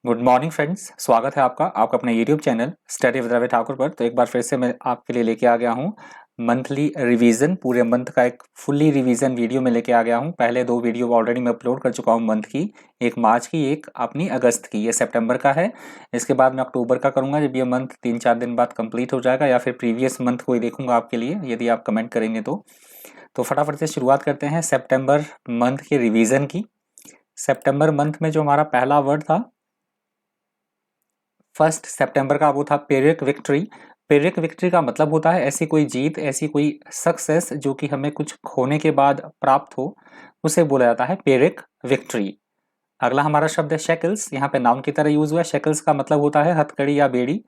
Good morning friends, स्वागत है आपका अपने YouTube channel study with Ravi Thakur पर। तो एक बार फिर से मैं आपके लिए लेके आ गया हूँ मंथली रिवीजन। पूरे मंथ का एक फुल्ली रिवीजन वीडियो में लेके आ गया हूँ। पहले दो वीडियो ऑलरेडी मैं अपलोड कर चुका हूँ मंथ की, एक मार्च की, एक अपनी अगस्त की। ये सितंबर का है। इसके बाद मैं अक्टूबर का करूँगा जब ये मंथ 3-4 दिन बाद कंप्लीट हो जाएगा, या फिर प्रीवियस मंथ को ही देखूंगा आपके लिए यदि आप कमेंट करेंगे तो फटाफट से शुरुआत करते हैं सेप्टेम्बर मंथ के रिवीजन की। सेप्टेम्बर मंथ में जो हमारा पहला वर्ड था 1 सितंबर का, वो था पिरिक विक्ट्री। पिरिक विक्ट्री का मतलब होता है ऐसी कोई जीत, ऐसी कोई सक्सेस जो कि हमें कुछ खोने के बाद प्राप्त हो, उसे बोला जाता है पिरिक विक्ट्री। अगला हमारा शब्द है शेकल्स। यहाँ पे नाउन की तरह यूज हुआ है। शेकल्स का मतलब होता है हथकड़ी या बेड़ी।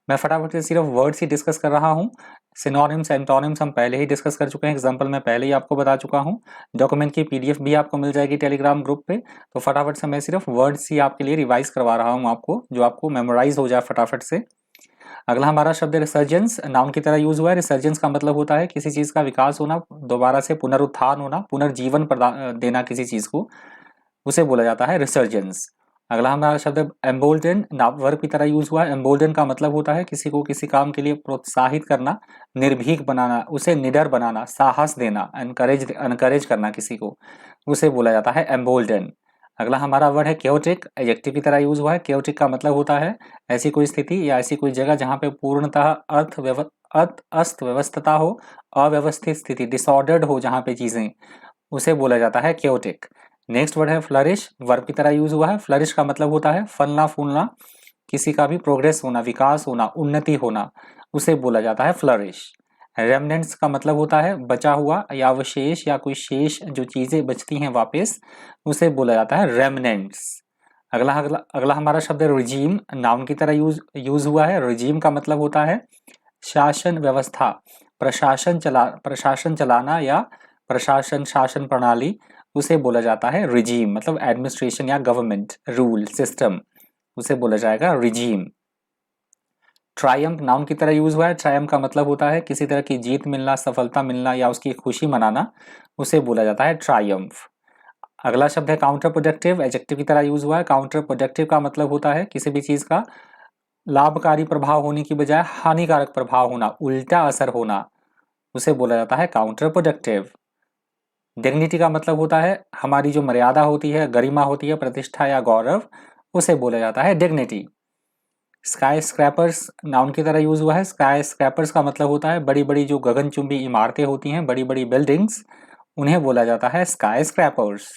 मैं फटाफट से सिर्फ वर्ड्स ही डिस्कस कर रहा हूँ। सिनोनिम्स एंटोनिम्स हम पहले ही डिस्कस कर चुके हैं, एग्जांपल मैं पहले ही आपको बता चुका हूँ। डॉक्यूमेंट की पीडीएफ भी आपको मिल जाएगी टेलीग्राम ग्रुप पे। तो फटाफट से मैं सिर्फ वर्ड्स ही आपके लिए रिवाइज करवा रहा हूँ आपको, जो आपको मेमोराइज हो जाए फटाफट से। अगला हमारा शब्द है रिसर्जेंस। नाउन की तरह यूज हुआ है। रिसर्जेंस का मतलब होता है किसी चीज का विकास होना, दोबारा से पुनरुत्थान होना, पुनर्जीवन प्रदान देना किसी चीज को, उसे बोला जाता है रिसर्जेंस। अगला हमारा शब्द है एम्बोल्डन। वर्ब की तरह यूज हुआ है। एम्बोल्डन का मतलब होता है किसी को किसी काम के लिए प्रोत्साहित करना, निर्भीक बनाना, उसे निडर बनाना, साहस देना, एनकरेज करना किसी को, उसे बोला जाता है एम्बोल्डन। अगला हमारा वर्ड है क्योटिक। एडजेक्टिव की तरह यूज हुआ है। क्योटिक का मतलब होता है ऐसी कोई स्थिति या ऐसी कोई जगह जहाँ पे पूर्णतः अस्त व्यवस्थता हो, अव्यवस्थित स्थिति, डिसऑर्डर्ड हो जहाँ पे चीजें, उसे बोला जाता है क्योटिक। नेक्स्ट वर्ड है फ्लरिश। वर्ब की तरह यूज हुआ है। फ्लरिश का मतलब होता है फलना फूलना, किसी का भी प्रोग्रेस होना, विकास होना, उन्नति होना, उसे बोला जाता है फ्लरिश। रेमनेंट्स का मतलब होता है बचा हुआ या अवशेष या कोई शेष, जो चीजें बचती हैं वापस, उसे बोला जाता है रेमनेंट्स। अगला अगला अगला हमारा शब्द है रिजीम। नाउन की तरह यूज हुआ है। रिजीम का मतलब होता है शासन व्यवस्था, प्रशासन चलाना या प्रशासन शासन प्रणाली, उसे बोला जाता है रिजीम। मतलब एडमिनिस्ट्रेशन या गवर्नमेंट रूल सिस्टम, उसे बोला जाएगा रिजीम। ट्रायम्फ नाउन की तरह यूज हुआ है। ट्रायम्फ का मतलब होता है किसी तरह की जीत मिलना, सफलता मिलना या उसकी खुशी मनाना, उसे बोला जाता है ट्रायम्फ। अगला शब्द है काउंटर प्रोडक्टिव। एडजेक्टिव की तरह यूज हुआ है। काउंटर प्रोडक्टिव का मतलब होता है किसी भी चीज का लाभकारी प्रभाव होने की बजाय हानिकारक प्रभाव होना, उल्टा असर होना, उसे बोला जाता है काउंटर प्रोडक्टिव। डिग्निटी का मतलब होता है हमारी जो मर्यादा होती है, गरिमा होती है, प्रतिष्ठा या गौरव, उसे बोला जाता है डिग्निटी। स्काई स्क्रैपर्स नाउन की तरह यूज हुआ है। स्काई स्क्रैपर्स का मतलब होता है बड़ी बड़ी जो गगनचुंबी इमारतें होती हैं, बड़ी बड़ी बिल्डिंग्स, उन्हें बोला जाता है स्काई स्क्रैपर्स।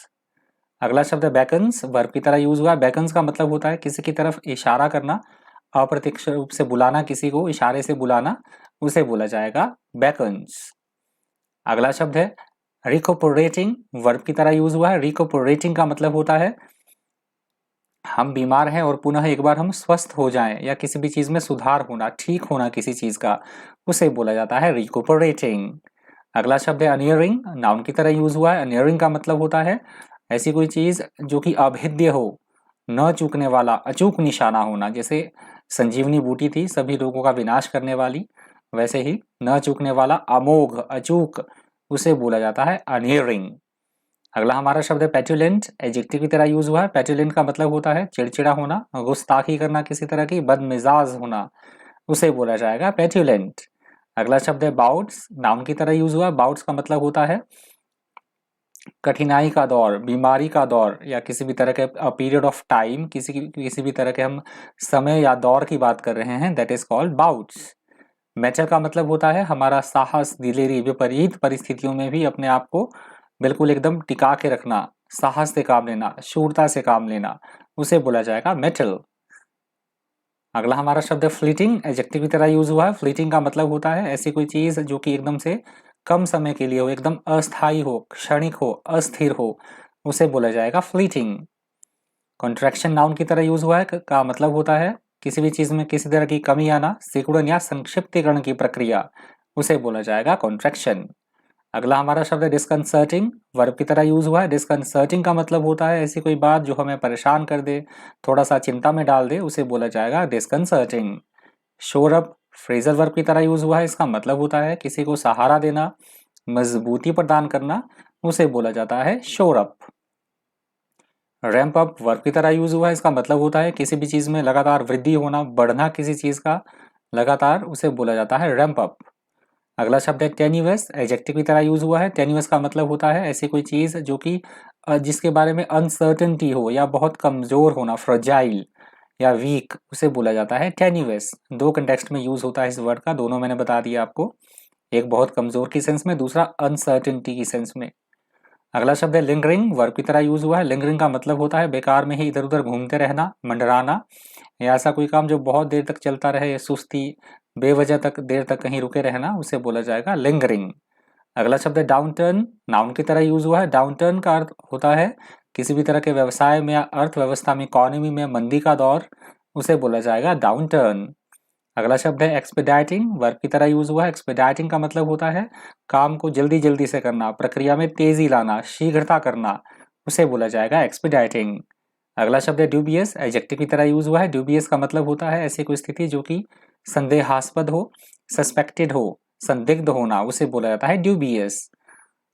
अगला शब्द है बैकन्स। वर्ब की तरह यूज हुआ है। बैकन्स का मतलब होता है किसी की तरफ इशारा करना, अप्रत्यक्ष रूप से बुलाना, किसी को इशारे से बुलाना, उसे बोला जाएगा बैकन्स। अगला शब्द है रिकोपोरेटिंग। वर्ब की तरह यूज हुआ है। रिकोपोरेटिंग का मतलब होता है हम बीमार हैं और पुनः एक बार हम स्वस्थ हो जाएं, या किसी भी चीज में सुधार होना, ठीक होना किसी चीज का, उसे बोला जाता है रिकोपोरेटिंग। अगला शब्द है अनियरिंग। नाउन की तरह यूज हुआ है। अनियरिंग का मतलब होता है ऐसी कोई चीज जो कि अभेद्य हो, न चूकने वाला, अचूक निशाना होना। जैसे संजीवनी बूटी थी सभी रोगों का विनाश करने वाली, वैसे ही न चूकने वाला, अमोघ, अचूक, उसे बोला जाता है अनियरिंग। अगला हमारा शब्द है पेटुलेंट। एडजेक्टिव की तरह यूज हुआ है। पेटुलेंट का मतलब होता है चिड़चिड़ा होना, गुस्ताखी करना, किसी तरह की बदमिजाज होना, उसे बोला जाएगा पेटुलेंट। अगला शब्द है बाउट्स। नाउन की तरह यूज हुआ है। बाउट्स का मतलब होता है कठिनाई का दौर, बीमारी का दौर, या किसी भी तरह के पीरियड ऑफ टाइम, किसी भी तरह के हम समय या दौर की बात कर रहे हैं, that is called bouts. Metal का मतलब होता है हमारा साहस, दिलेरी, विपरीत परिस्थितियों में भी अपने आप को बिल्कुल एकदम टिका के रखना, साहस से काम लेना, शूरता से काम लेना, उसे बोला जाएगा मेटल। अगला हमारा शब्द है फ्लीटिंग। एडजेक्टिव की तरह यूज हुआ है। फ्लीटिंग का मतलब होता है ऐसी कोई चीज जो कि एकदम से कम समय के लिए हो, एकदम अस्थायी हो, क्षणिक हो, अस्थिर हो, उसे बोला जाएगा फ्लीटिंग। कॉन्ट्रैक्शन नाउन की तरह यूज हुआ है। का मतलब होता है किसी भी चीज में किसी तरह की कमी आना, सिकुड़न या संक्षिप्तीकरण की प्रक्रिया, उसे बोला जाएगा कॉन्ट्रैक्शन। अगला हमारा शब्द है डिस्कंसर्टिंग। वर्ब की तरह यूज हुआ है। डिस्कंसर्टिंग का मतलब होता है ऐसी कोई बात जो हमें परेशान कर दे, थोड़ा सा चिंता में डाल दे, उसे बोला जाएगा डिस्कंसर्टिंग। शोर अप फ्रेजल वर्ब की तरह यूज हुआ है। इसका मतलब होता है किसी को सहारा देना, मजबूती प्रदान करना, उसे बोला जाता है शोर अप। रैंप अप वर्ब की तरह यूज हुआ है, इसका मतलब होता है किसी भी चीज में लगातार वृद्धि होना, बढ़ना किसी चीज का लगातार, उसे बोला जाता है रैंप अप। अगला शब्द है टेन्यूअस, एडजेक्टिव की तरह यूज हुआ है। टेन्यूअस का मतलब होता है ऐसी कोई चीज जो कि जिसके बारे में अनसर्टेनिटी हो या बहुत कमजोर होना, फ्रजाइल या वीक, उसे बोला जाता है टेन्यूअस। दो कंटेक्स्ट में यूज होता है इस वर्ड का, दोनों मैंने बता दिया आपको, एक बहुत कमजोर की सेंस में, दूसरा अनसर्टेनिटी की सेंस में। अगला शब्द है लिंगरिंग, वर्ब की तरह यूज हुआ है। लिंगरिंग का मतलब होता है बेकार में ही इधर उधर घूमते रहना, मंडराना, या ऐसा कोई काम जो बहुत देर तक चलता रहे, या सुस्ती, बेवजह तक देर तक कहीं रुके रहना, उसे बोला जाएगा लिंगरिंग। अगला शब्द है डाउन टर्न, नाउन की तरह यूज हुआ है। डाउन टर्न का अर्थ होता है किसी भी तरह के व्यवसाय में या अर्थव्यवस्था में, इकोनॉमी में मंदी का दौर, उसे बोला जाएगा डाउन टर्न। अगला शब्द है एक्सपेडाइटिंग, वर्ब की तरह यूज हुआ है। एक्सपेडाइटिंग का मतलब होता है काम को जल्दी जल्दी से करना, प्रक्रिया में तेजी लाना, शीघ्रता करना, उसे बोला जाएगा एक्सपेडाइटिंग। अगला शब्द है ड्यूबियस, एडजेक्टिव की तरह यूज हुआ है। ड्यूबियस का मतलब होता है ऐसी कोई स्थिति जो कि संदेहास्पद हो, सस्पेक्टेड हो, संदिग्ध होना, उसे बोला जाता है ड्यूबियस।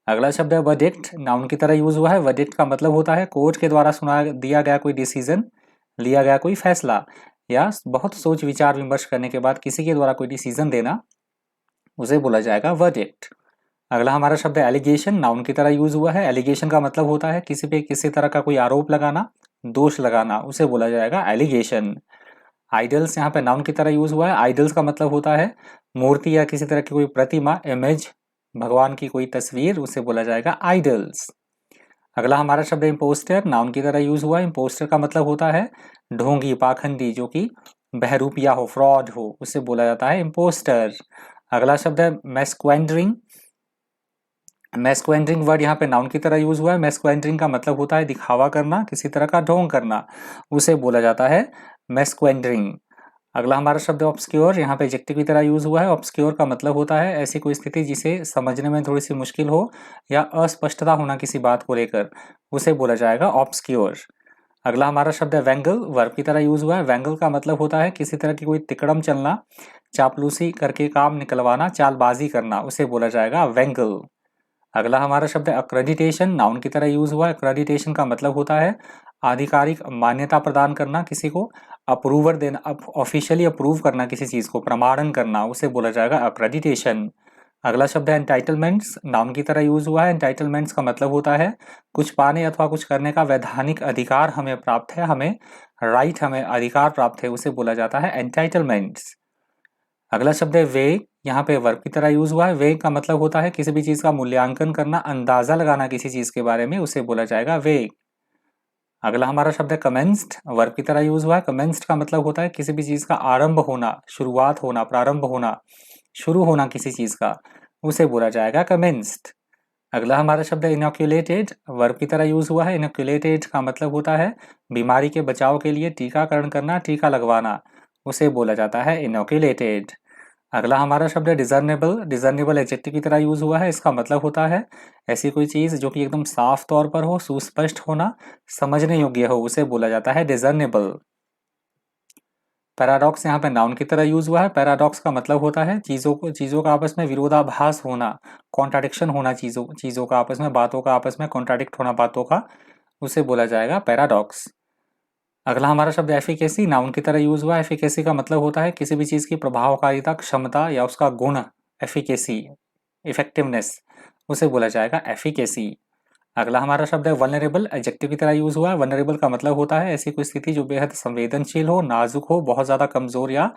अगला शब्द है वर्डिक्ट, नाउन की तरह यूज हुआ है। वर्डिक्ट का मतलब होता है कोर्ट के द्वारा सुना दिया गया कोई डिसीजन, लिया गया कोई फैसला, या बहुत सोच विचार विमर्श करने के बाद किसी के द्वारा कोई डिसीजन देना, उसे बोला जाएगा वर्डिक्ट। अगला हमारा शब्द है एलिगेशन, नाउन की तरह यूज हुआ है। एलिगेशन का मतलब होता है किसी पे किसी तरह का कोई आरोप लगाना, दोष लगाना, उसे बोला जाएगा एलिगेशन। आइडल्स यहाँ पे नाउन की तरह यूज हुआ है। आइडल्स का मतलब होता है मूर्ति या किसी तरह की कोई प्रतिमा, इमेज, भगवान की कोई तस्वीर, उसे बोला जाएगा आइडल्स। अगला हमारा शब्द है इम्पोस्टर, नाउन की तरह यूज हुआ है। इम्पोस्टर का मतलब होता है ढोंगी, पाखंडी, जो कि बहरूपिया हो, फ्रॉड हो, उसे बोला जाता है इम्पोस्टर। अगला शब्द है मैस्क्वेंडरिंग। मैस्क्वेंडरिंग वर्ड यहाँ पे नाउन की तरह यूज हुआ है। मैस्क्वेंडरिंग का मतलब होता है दिखावा करना, किसी तरह का ढोंग करना, उसे बोला जाता है मैस्क्वेंडरिंग। अगला हमारा शब्द है ऑब्सक्योर, यहाँ पे एडजेक्टिव की तरह यूज हुआ है। ऑब्सक्योर का मतलब होता है ऐसी कोई स्थिति जिसे समझने में थोड़ी सी मुश्किल हो या अस्पष्टता होना किसी बात को लेकर, उसे बोला जाएगा ऑब्सक्योर। अगला हमारा शब्द है वेंगल, वर्ब की तरह यूज हुआ है। वेंगल का मतलब होता है किसी तरह की कोई तिकड़म चलना, चापलूसी करके काम निकलवाना, चालबाजी करना, उसे बोला जाएगा वेंगल। अगला हमारा शब्द है अक्रेडिटेशन, नाउन की तरह यूज हुआ है। अक्रेडिटेशन का मतलब होता है आधिकारिक मान्यता प्रदान करना किसी को, अप्रूवर देना, ऑफिशियली अप्रूव करना किसी चीज को, प्रमाणन करना, उसे बोला जाएगा अक्रेडिटेशन। अगला शब्द है एंटाइटलमेंट्स, नाउन की तरह यूज हुआ है। एंटाइटलमेंट्स का मतलब होता है कुछ पाने अथवा कुछ करने का वैधानिक अधिकार हमें प्राप्त है, हमें राइट, हमें अधिकार प्राप्त है, उसे बोला जाता है एंटाइटलमेंट्स। अगला शब्द है वेग, यहाँ पे वर्ब की तरह यूज हुआ है। वेग का मतलब होता है किसी भी चीज का मूल्यांकन करना, अंदाजा लगाना किसी चीज के बारे में, उसे बोला जाएगा वेग। अगला हमारा शब्द है कमेंस्ड, वर्ब की तरह यूज हुआ है। कमेंस्ड का मतलब होता है किसी भी चीज का आरंभ होना, शुरुआत होना, प्रारंभ होना, शुरू होना किसी चीज का, उसे बोला जाएगा कमेंस्ड। अगला हमारा शब्द है इनोक्यूलेटेड, वर्ब की तरह यूज हुआ है। इनोक्यूलेटेड का मतलब होता है बीमारी के बचाव के लिए टीकाकरण करना, टीका लगवाना, उसे बोला जाता है इनोक्यूलेटेड। अगला हमारा शब्द है डिजर्नेबल। डिजर्नेबल एडजेक्टिव की तरह यूज हुआ है। इसका मतलब होता है ऐसी कोई चीज जो कि एकदम साफ तौर पर हो, सुस्पष्ट होना, समझने योग्य हो, उसे बोला जाता है डिजर्नेबल। पैराडॉक्स यहाँ पे नाउन की तरह यूज हुआ है। पैराडॉक्स का मतलब होता है चीजों का आपस में विरोधाभास होना, कॉन्ट्राडिक्शन होना, चीजों का आपस में, बातों का आपस में कॉन्ट्राडिक्ट होना बातों का, उसे बोला जाएगा पैराडॉक्स। अगला हमारा शब्द एफिकेसी, नाउन की तरह यूज हुआ है। एफिकेसी का मतलब होता है किसी भी चीज की प्रभावकारिता, क्षमता या उसका गुण, एफिकेसी, इफेक्टिवनेस, उसे बोला जाएगा एफिकेसी। अगला हमारा शब्द है वनरेबल, एडजेक्टिव की तरह यूज हुआ है। वनरेबल का मतलब होता है ऐसी कोई स्थिति जो बेहद संवेदनशील हो, नाजुक हो, बहुत ज्यादा कमजोर या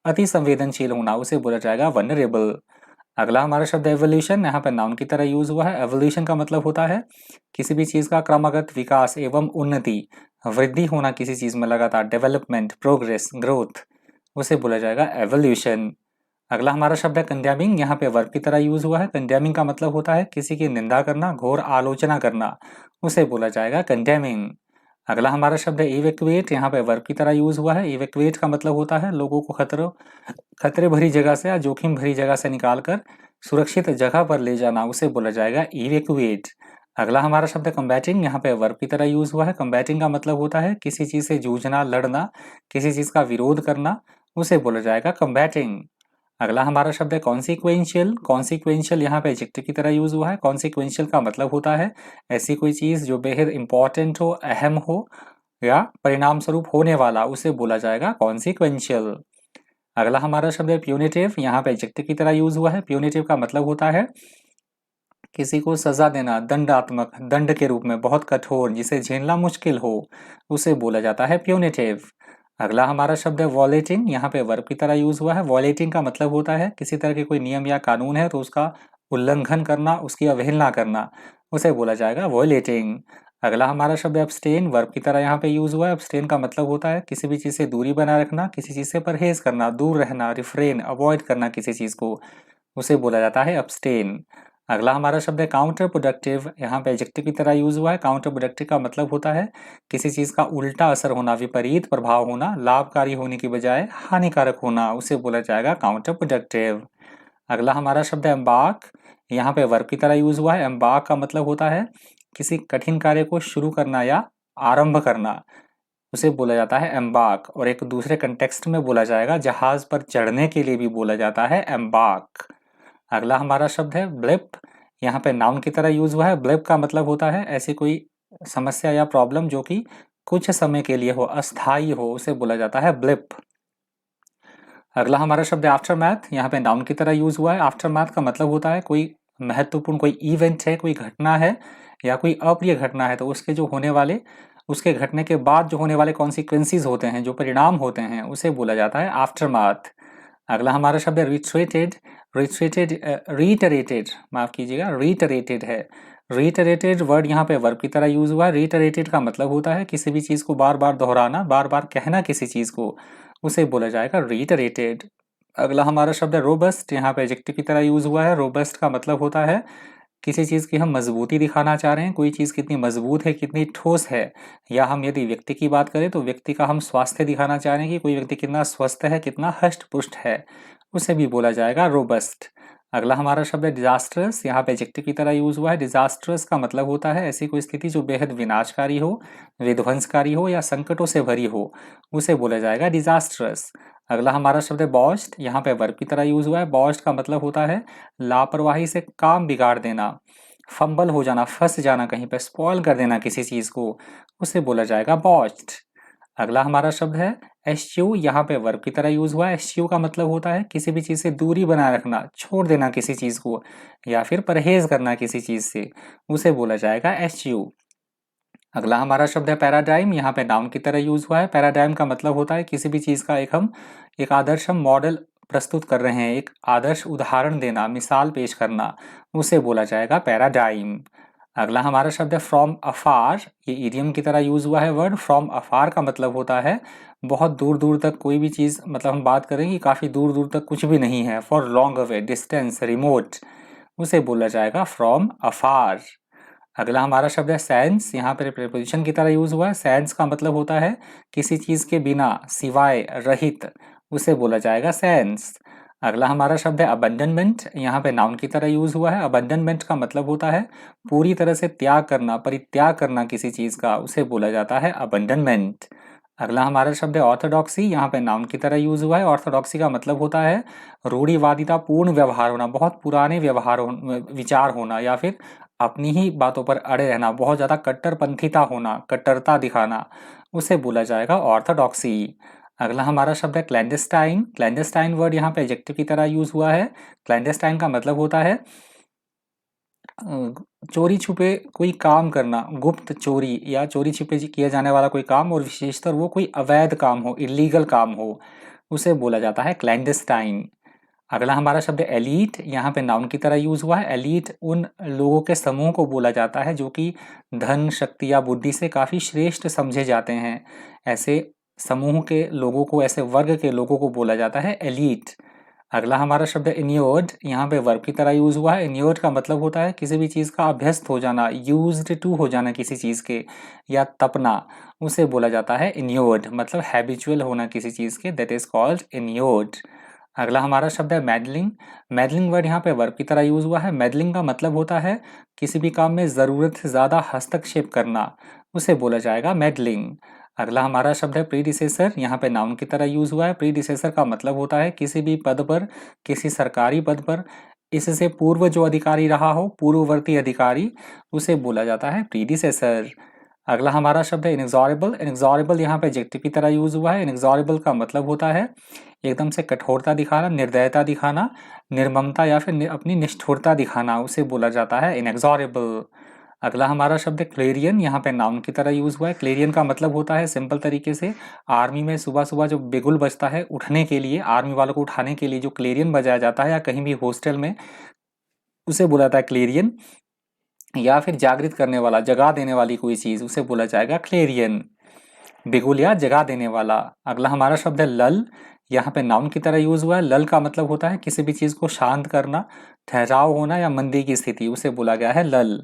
अति संवेदनशील होना, उसे बोला जाएगा वनरेबल। अगला हमारा शब्द एवोल्यूशन, यहाँ पर नाउन की तरह यूज हुआ है। एवोल्यूशन का मतलब होता है किसी भी चीज का क्रमागत विकास एवं उन्नति, वृद्धि होना किसी चीज में लगातार, डेवलपमेंट, प्रोग्रेस, ग्रोथ, उसे बोला जाएगा एवोल्यूशन। अगला हमारा शब्द है कंडेमिंग, यहाँ पे वर्ब की तरह यूज हुआ है। कंडेमिंग का मतलब होता है किसी की निंदा करना, घोर आलोचना करना, उसे बोला जाएगा कंडेमिंग। अगला हमारा शब्द है इवैक्यूएट, यहाँ पे वर्ब की तरह यूज हुआ है। इवैक्यूएट का मतलब होता है लोगों को खतरे भरी जगह से या जोखिम भरी जगह से निकालकर सुरक्षित जगह पर ले जाना, उसे बोला जाएगा इवैक्यूएट। अगला हमारा शब्द है कम्बैटिंग, यहाँ पे वर्ब की तरह यूज हुआ है। कम्बैटिंग का मतलब होता है किसी चीज से जूझना, लड़ना, किसी चीज का विरोध करना, उसे बोला जाएगा कम्बैटिंग। अगला हमारा शब्द है कॉन्सिक्वेंशियल। कॉन्सिक्वेंशियल यहाँ पे एडजेक्टिव की तरह यूज हुआ है। कॉन्सिक्वेंशियल का मतलब होता है ऐसी कोई चीज जो बेहद इंपॉर्टेंट हो, अहम हो या परिणाम स्वरूप होने वाला, उसे बोला जाएगा कॉन्सिक्वेंशियल। अगला हमारा शब्द है प्यूनिटिव। यहाँ पे एडजेक्टिव की तरह यूज हुआ है। प्यूनिटिव का मतलब होता है किसी को सजा देना, दंडात्मक, दंड के रूप में, बहुत कठोर, जिसे झेलना मुश्किल हो, उसे बोला जाता है प्यूनिटिव। अगला हमारा शब्द है वॉलेटिंग। यहाँ पे वर्ब की तरह यूज हुआ है। वॉलेटिंग का मतलब होता है किसी तरह के कोई नियम या कानून है तो उसका उल्लंघन करना, उसकी अवहेलना करना, उसे बोला जाएगा वॉलेटिंग। अगला हमारा शब्द है अब्सटेन। वर्ब की तरह यहाँ पे यूज हुआ है। अब्सटेन का मतलब होता है किसी भी चीज से दूरी बनाए रखना, किसी चीज से परहेज करना, दूर रहना, रिफ्रेन, अवॉइड करना किसी चीज को, उसे बोला जाता है अब्सटेन। अगला हमारा शब्द है काउंटर प्रोडक्टिव। यहाँ पे एडजेक्टिव की तरह यूज हुआ है। काउंटर प्रोडक्टिव का मतलब होता है किसी चीज का उल्टा असर होना, विपरीत प्रभाव होना, लाभकारी होने की बजाय हानिकारक होना, उसे बोला जाएगा काउंटर प्रोडक्टिव। अगला हमारा शब्द है एम्बार्क। यहाँ पे वर्ब की तरह यूज हुआ है। एम्बार्क का मतलब होता है किसी कठिन कार्य को शुरू करना या आरंभ करना, उसे बोला जाता है एम्बार्क। और एक दूसरे कंटेक्स्ट में बोला जाएगा, जहाज पर चढ़ने के लिए भी बोला जाता है एम्बार्क। अगला हमारा शब्द है ब्लिप। यहाँ पे नाउन की तरह यूज हुआ है। ब्लिप का मतलब होता है ऐसी कोई समस्या या प्रॉब्लम जो कि कुछ समय के लिए हो, अस्थायी हो, उसे बोला जाता है ब्लिप। अगला हमारा शब्द है आफ्टर मैथ। यहाँ पे नाउन की तरह यूज हुआ है। आफ्टर मैथ का मतलब होता है कोई महत्वपूर्ण कोई इवेंट है, कोई घटना है या कोई अप्रिय घटना है तो उसके जो होने वाले, उसके घटने के बाद जो होने वाले कॉन्सिक्वेंसेज होते हैं, जो परिणाम होते हैं, उसे बोला जाता है आफ्टर मैथ। अगला हमारा शब्द है रिट्रेटेड। रिट्रेटेड, रीटरेटेड, माफ कीजिएगा, रीटरेटेड है। रीटरेटेड वर्ड यहाँ पे वर्ब की तरह यूज हुआ है। रीटरेटेड का मतलब होता है किसी भी चीज को बार बार दोहराना, बार बार कहना किसी चीज को, उसे बोला जाएगा रीटरेटेड। अगला हमारा शब्द है रोबस्ट। यहाँ पे एडजेक्टिव की तरह यूज हुआ है। रोबस्ट का मतलब होता है किसी चीज की हम मजबूती दिखाना चाह रहे हैं, कोई चीज कितनी मजबूत है, कितनी ठोस है, या हम यदि व्यक्ति की बात करें तो व्यक्ति का हम स्वास्थ्य दिखाना चाह रहे हैं कि कोई व्यक्ति कितना स्वस्थ है, कितना हष्ट पुष्ट है, उसे भी बोला जाएगा रोबस्ट। अगला हमारा शब्द है डिजास्ट्रस। यहाँ पे एडजेक्टिव की तरह यूज हुआ है। डिजास्ट्रस का मतलब होता है ऐसी कोई स्थिति जो बेहद विनाशकारी हो, विध्वंसकारी हो या संकटों से भरी हो, उसे बोला जाएगा डिजास्ट्रस। अगला हमारा शब्द है बॉस्ट। यहाँ पे वर्ब की तरह यूज हुआ है। बॉस्ट का मतलब होता है लापरवाही से काम बिगाड़ देना, फंबल हो जाना, फंस जाना कहीं पे, स्पॉइल कर देना किसी चीज को, उसे बोला जाएगा बॉस्ट। अगला हमारा शब्द है एश्यू। यहाँ पे वर्ब की तरह यूज हुआ है। एश्यू का मतलब होता है किसी भी चीज से दूरी बनाए रखना, छोड़ देना किसी चीज को या फिर परहेज करना किसी चीज से, उसे बोला जाएगा एश्यू। अगला हमारा शब्द है पैराडाइम। यहाँ पे नाउन की तरह यूज हुआ है। पैराडाइम का मतलब होता है किसी भी चीज का एक आदर्श हम मॉडल प्रस्तुत कर रहे हैं, एक आदर्श उदाहरण देना, मिसाल पेश करना, उसे बोला जाएगा पैराडाइम। अगला हमारा शब्द है फ्रॉम अफार। ये इडियम की तरह यूज हुआ है वर्ड। फ्रॉम अफार का मतलब होता है बहुत दूर दूर तक कोई भी चीज, मतलब हम बात करें कि काफी दूर दूर तक कुछ भी नहीं है, for long away, distance, remote, उसे बोला जाएगा फ्रॉम अफार। अगला हमारा शब्द है सेंस। यहाँ पर प्रीपोजिशन की तरह यूज हुआ है। सेंस का मतलब होता है किसी चीज के बिना, सिवाय, रहित, उसे बोला जाएगा सेंस। अगला हमारा शब्द है अबंडनमेंट। यहाँ पे नाउन की तरह यूज हुआ है। अबंडनमेंट का मतलब होता है पूरी तरह से त्याग करना, परित्याग करना किसी चीज का, उसे बोला जाता है अबंडनमेंट। अगला हमारा शब्द है ऑर्थोडॉक्सी। यहाँ पे नाउन की तरह यूज हुआ है। ऑर्थोडॉक्सी का मतलब होता है रूढ़िवादिता पूर्ण व्यवहार होना, बहुत पुराने विचार होना या फिर अपनी ही बातों पर अड़े रहना, बहुत ज्यादा कट्टरपंथीता होना, कट्टरता दिखाना, उसे बोला जाएगा ऑर्थोडॉक्सी। अगला हमारा शब्द है क्लैंडेस्टाइन। क्लैंडेस्टाइन वर्ड यहाँ पे एडजेक्टिव की तरह यूज हुआ है। क्लैंडेस्टाइन का मतलब होता है चोरी छुपे कोई काम करना, गुप्त चोरी या चोरी छिपे किया जाने वाला कोई काम, और विशेषतर वो कोई अवैध काम हो, इलीगल काम हो, उसे बोला जाता है क्लैंडेस्टाइन। अगला हमारा शब्द है एलीट। यहाँ पे नाउन की तरह यूज हुआ है। एलीट उन लोगों के समूह को बोला जाता है जो कि धन, शक्ति या बुद्धि से काफी श्रेष्ठ समझे जाते हैं। ऐसे समूह के लोगों को, ऐसे वर्ग के लोगों को बोला जाता है एलीट। अगला हमारा शब्द है इन्योर्ड। यहाँ पे वर्ब की तरह यूज हुआ है। इन्योर्ड का मतलब होता है किसी भी चीज का अभ्यस्त हो जाना, यूज्ड टू हो जाना किसी चीज के, या तपना, उसे बोला जाता है इन्योर्ड, मतलब हैबिचुअल होना किसी चीज के, दैट इज कॉल्ड इन्योर्ड। अगला हमारा शब्द है मैडलिंग। मैडलिंग वर्ड यहाँ पे वर्ब की तरह यूज हुआ है। मैडलिंग का मतलब होता है किसी भी काम में जरूरत से ज्यादा हस्तक्षेप करना, उसे बोला जाएगा मैडलिंग। अगला हमारा शब्द है प्रीडिसेसर, यहाँ पे नाउन की तरह यूज हुआ है। प्रीडिसेसर का मतलब होता है किसी भी पद पर, किसी सरकारी पद पर इससे पूर्व जो अधिकारी रहा हो, पूर्ववर्ती अधिकारी, उसे बोला जाता है प्रीडिसेसर। अगला हमारा शब्द है इनएक्सॉरेबल। इनएक्सॉरेबल यहाँ पे एडजेक्टिव की तरह यूज हुआ है। इनएक्सॉरेबल का मतलब होता है एकदम से कठोरता दिखाना, निर्दयता दिखाना, निर्ममता या फिर अपनी निष्ठुरता दिखाना, उसे बोला जाता है इनएक्सॉरेबल। अगला हमारा शब्द है क्लेरियन, यहाँ पे नाउन की तरह यूज हुआ है। क्लेरियन का मतलब होता है सिंपल तरीके से आर्मी में सुबह सुबह जो बिगुल बजता है उठने के लिए, आर्मी वालों को उठाने के लिए जो क्लेरियन बजाया जाता है, या कहीं भी हॉस्टल में, उसे बोला जाता है क्लेरियन। या फिर जागृत करने वाला, जगा देने वाली कोई चीज, उसे बोला जाएगा क्लेरियन। बिगुल या जगा देने वाला। अगला हमारा शब्द है लल, यहाँ पे नाउन की तरह यूज हुआ है। लल का मतलब होता है किसी भी चीज को शांत करना, ठहराव होना या मंदी की स्थिति, उसे बोला गया है लल।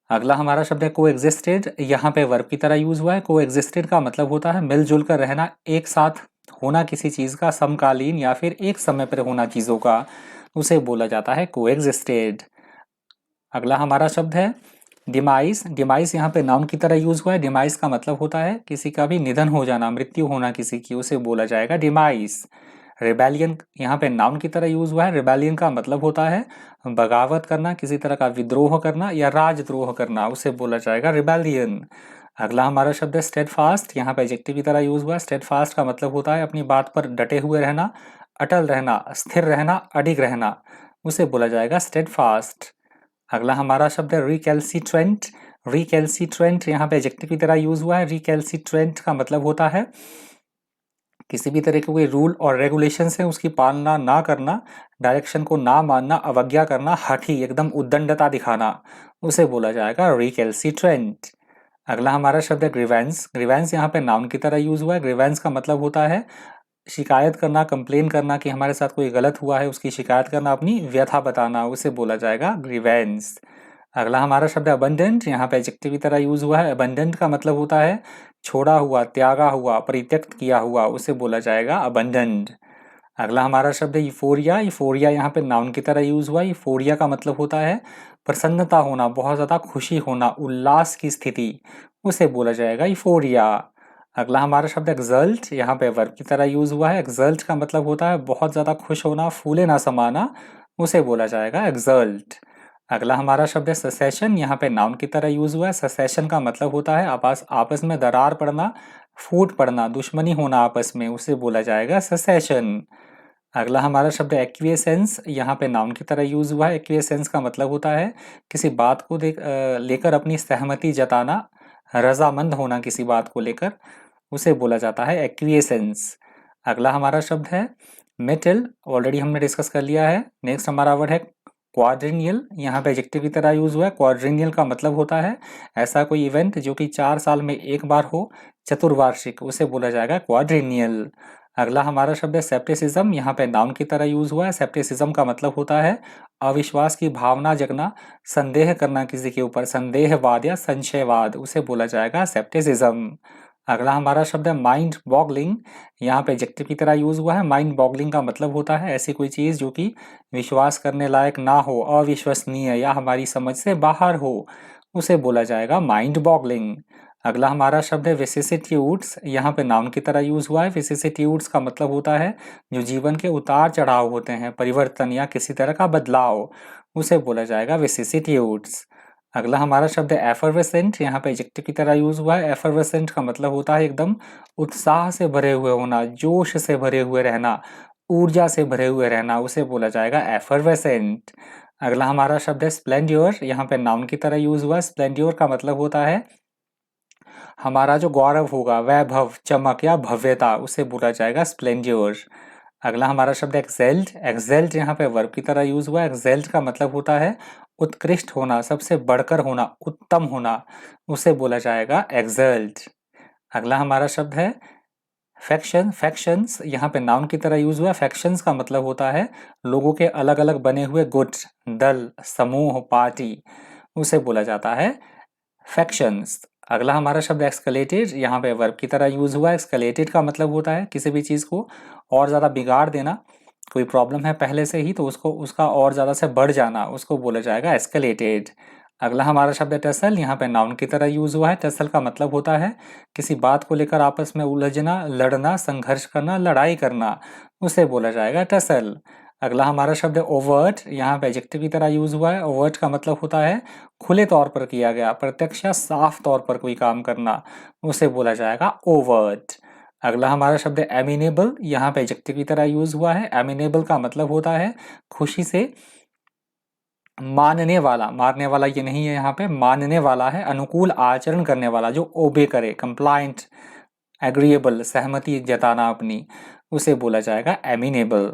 अगला हमारा शब्द है कोएग्जिस्टेड, यहाँ पे वर्ब की तरह यूज हुआ है। कोएग्जिस्टेड का मतलब होता है मिलजुल कर रहना, एक साथ होना किसी चीज का, समकालीन या फिर एक समय पर होना चीजों का, उसे बोला जाता है कोएग्जिस्टेड। अगला हमारा शब्द है डिमाइस। डिमाइस यहाँ पे नाउन की तरह यूज हुआ है। डिमाइस का मतलब होता है किसी का भी निधन हो जाना, मृत्यु होना किसी की, उसे बोला जाएगा डिमाइस। रिबेलियन यहाँ पे नाउन की तरह यूज हुआ है। रिबेलियन का मतलब होता है बगावत करना, किसी तरह का विद्रोह करना या राजद्रोह करना, उसे बोला जाएगा रिबेलियन। अगला हमारा शब्द है स्टेडफास्ट, यहाँ पे एडजेक्टिव की तरह यूज हुआ है। स्टेडफास्ट का मतलब होता है अपनी बात पर डटे हुए रहना, अटल रहना, स्थिर रहना, अडिग रहना, उसे बोला जाएगा स्टेडफास्ट। अगला हमारा शब्द है रिकैल्सिट्रेंट। रिकैल्सिट्रेंट यहाँ पे एडजेक्टिव की तरह यूज हुआ है। रिकैल्सिट्रेंट का मतलब होता है किसी भी तरह के कोई रूल और रेगुलेशन है उसकी पालना ना करना, डायरेक्शन को ना मानना, अवज्ञा करना, हठी, एकदम उद्दंडता दिखाना, उसे बोला जाएगा रिकैल्सिट्रेंट। अगला हमारा शब्द है ग्रीवेंस। ग्रीवेंस यहाँ पे नाउन की तरह यूज हुआ है। ग्रीवेंस का मतलब होता है शिकायत करना, कंप्लेन करना कि हमारे साथ कोई गलत हुआ है, उसकी शिकायत करना, अपनी व्यथा बताना, उसे बोला जाएगा ग्रीवेंस। अगला हमारा शब्द है अबंडेंट, यहाँ पे एडजेक्टिव की तरह यूज हुआ है। अबंडेंट का मतलब होता है छोड़ा हुआ, त्यागा हुआ, परित्यक्त किया हुआ, उसे बोला जाएगा अबंडेंट। अगला हमारा शब्द है यूफोरिया। यूफोरिया यहाँ पे नाउन की तरह यूज हुआ है। यूफोरिया का मतलब होता है प्रसन्नता होना, बहुत ज्यादा खुशी होना, उल्लास की स्थिति, उसे बोला जाएगा यूफोरिया। अगला हमारा शब्द एक्सल्ट, यहाँ पे वर्ब की तरह यूज हुआ है। एक्सल्ट का मतलब होता है बहुत ज्यादा खुश होना, फूले ना समाना, उसे बोला जाएगा एक्सल्ट। अगला हमारा शब्द है सेसेशन, यहाँ पे नाउन की तरह यूज हुआ है। सेसेशन का मतलब होता है आपस में दरार पड़ना, फूट पड़ना, दुश्मनी होना आपस में, उसे बोला जाएगा सेसेशन। अगला हमारा शब्द है एक्विएसेंस, यहाँ पे नाउन की तरह यूज हुआ है। एक्विएसेंस का मतलब होता है किसी बात को लेकर अपनी सहमति जताना, रजामंद होना किसी बात को लेकर, उसे बोला जाता है एक्विएसेंस। अगला हमारा शब्द है मेटल, ऑलरेडी हमने डिस्कस कर लिया है। नेक्स्ट हमारा वर्ड है क्वाड्रिनियल, यहाँ पे एडजेक्टिव की तरह यूज हुआ है। क्वाड्रिनियल का मतलब होता है ऐसा कोई इवेंट जो कि 4 साल में एक बार हो, चतुर्वार्षिक, उसे बोला जाएगा क्वाड्रिनियल। अगला हमारा शब्द है सेप्टिसिज्म, यहाँ पे नाउन की तरह यूज हुआ है। सेप्टिसिज्म का मतलब होता है अविश्वास की भावना जगना, संदेह करना किसी के ऊपर, संदेहवाद या संशयवाद, उसे बोला जाएगा सेप्टिसिज्म। अगला हमारा शब्द है माइंड बॉगलिंग, यहाँ पे एडजेक्टिव की तरह यूज हुआ है। माइंड बॉगलिंग का मतलब होता है ऐसी कोई चीज जो कि विश्वास करने लायक ना हो, अविश्वसनीय या हमारी समझ से बाहर हो, उसे बोला जाएगा माइंड बॉगलिंग। अगला हमारा शब्द है विसिसिट्यूड्स, यहाँ पे नाउन की तरह यूज हुआ है। विसिसिट्यूड्स का मतलब होता है जो जीवन के उतार चढ़ाव होते हैं, परिवर्तन या किसी तरह का बदलाव, उसे बोला जाएगा विसिसिट्यूड्स। अगला हमारा शब्द है एफरवेसेंट, यहाँ पे एडजेक्टिव की तरह यूज हुआ है। एफरवेसेंट का मतलब होता है एकदम उत्साह से भरे हुए होना, जोश से भरे हुए रहना, ऊर्जा से भरे हुए रहना, उसे बोला जाएगा एफरवेसेंट। अगला हमारा शब्द है स्प्लेंड्योर, यहाँ पे नाउन की तरह यूज हुआ है। स्प्लेंड्योर का मतलब होता है हमारा जो गौरव होगा, वैभव, चमक या भव्यता, उसे बोला जाएगा स्प्लेंड्योर। अगला हमारा शब्द है एक्सेल्ट। एक्सेल्ट यहाँ पे वर्ब की तरह यूज हुआ है। एक्सेल्ट का मतलब होता है उत्कृष्ट होना, सबसे बढ़कर होना, उत्तम होना, उसे बोला जाएगा एक्सेल्ट। अगला हमारा शब्द है फैक्शन। फैक्शंस यहाँ पे नाउन की तरह यूज हुआ है। फैक्शंस का मतलब होता है लोगों के अलग अलग बने हुए गुट, दल, समूह, पार्टी, उसे बोला जाता है फैक्शंस। अगला हमारा शब्द एक्सकलेटेड, यहाँ पे वर्ब की तरह यूज हुआ है। एक्सकलेटेड का मतलब होता है किसी भी चीज को और ज्यादा बिगाड़ देना, कोई प्रॉब्लम है पहले से ही तो उसको उसका और ज्यादा से बढ़ जाना, उसको बोला जाएगा एस्केलेटेड। अगला हमारा शब्द है टसल, यहाँ पे नाउन की तरह यूज हुआ है। टसल का मतलब होता है किसी बात को लेकर आपस में उलझना, लड़ना, संघर्ष करना, लड़ाई करना, उसे बोला जाएगा टसल। अगला हमारा शब्द है ओवर्ट, यहाँ पे एडजेक्टिव की तरह यूज हुआ है। ओवर्ट का मतलब होता है खुले तौर पर किया गया, प्रत्यक्ष या साफ तौर पर कोई काम करना, उसे बोला जाएगा ओवर्ट। अगला हमारा शब्द है एमिनेबल, यहाँ पे एडजेक्टिव की तरह यूज हुआ है। एमिनेबल का मतलब होता है खुशी से मानने वाला, मारने वाला ये नहीं है, यहाँ पे मानने वाला है, अनुकूल आचरण करने वाला, जो ओबे करे, कंप्लायंट, एग्रीएबल, सहमति जताना अपनी, उसे बोला जाएगा एमिनेबल।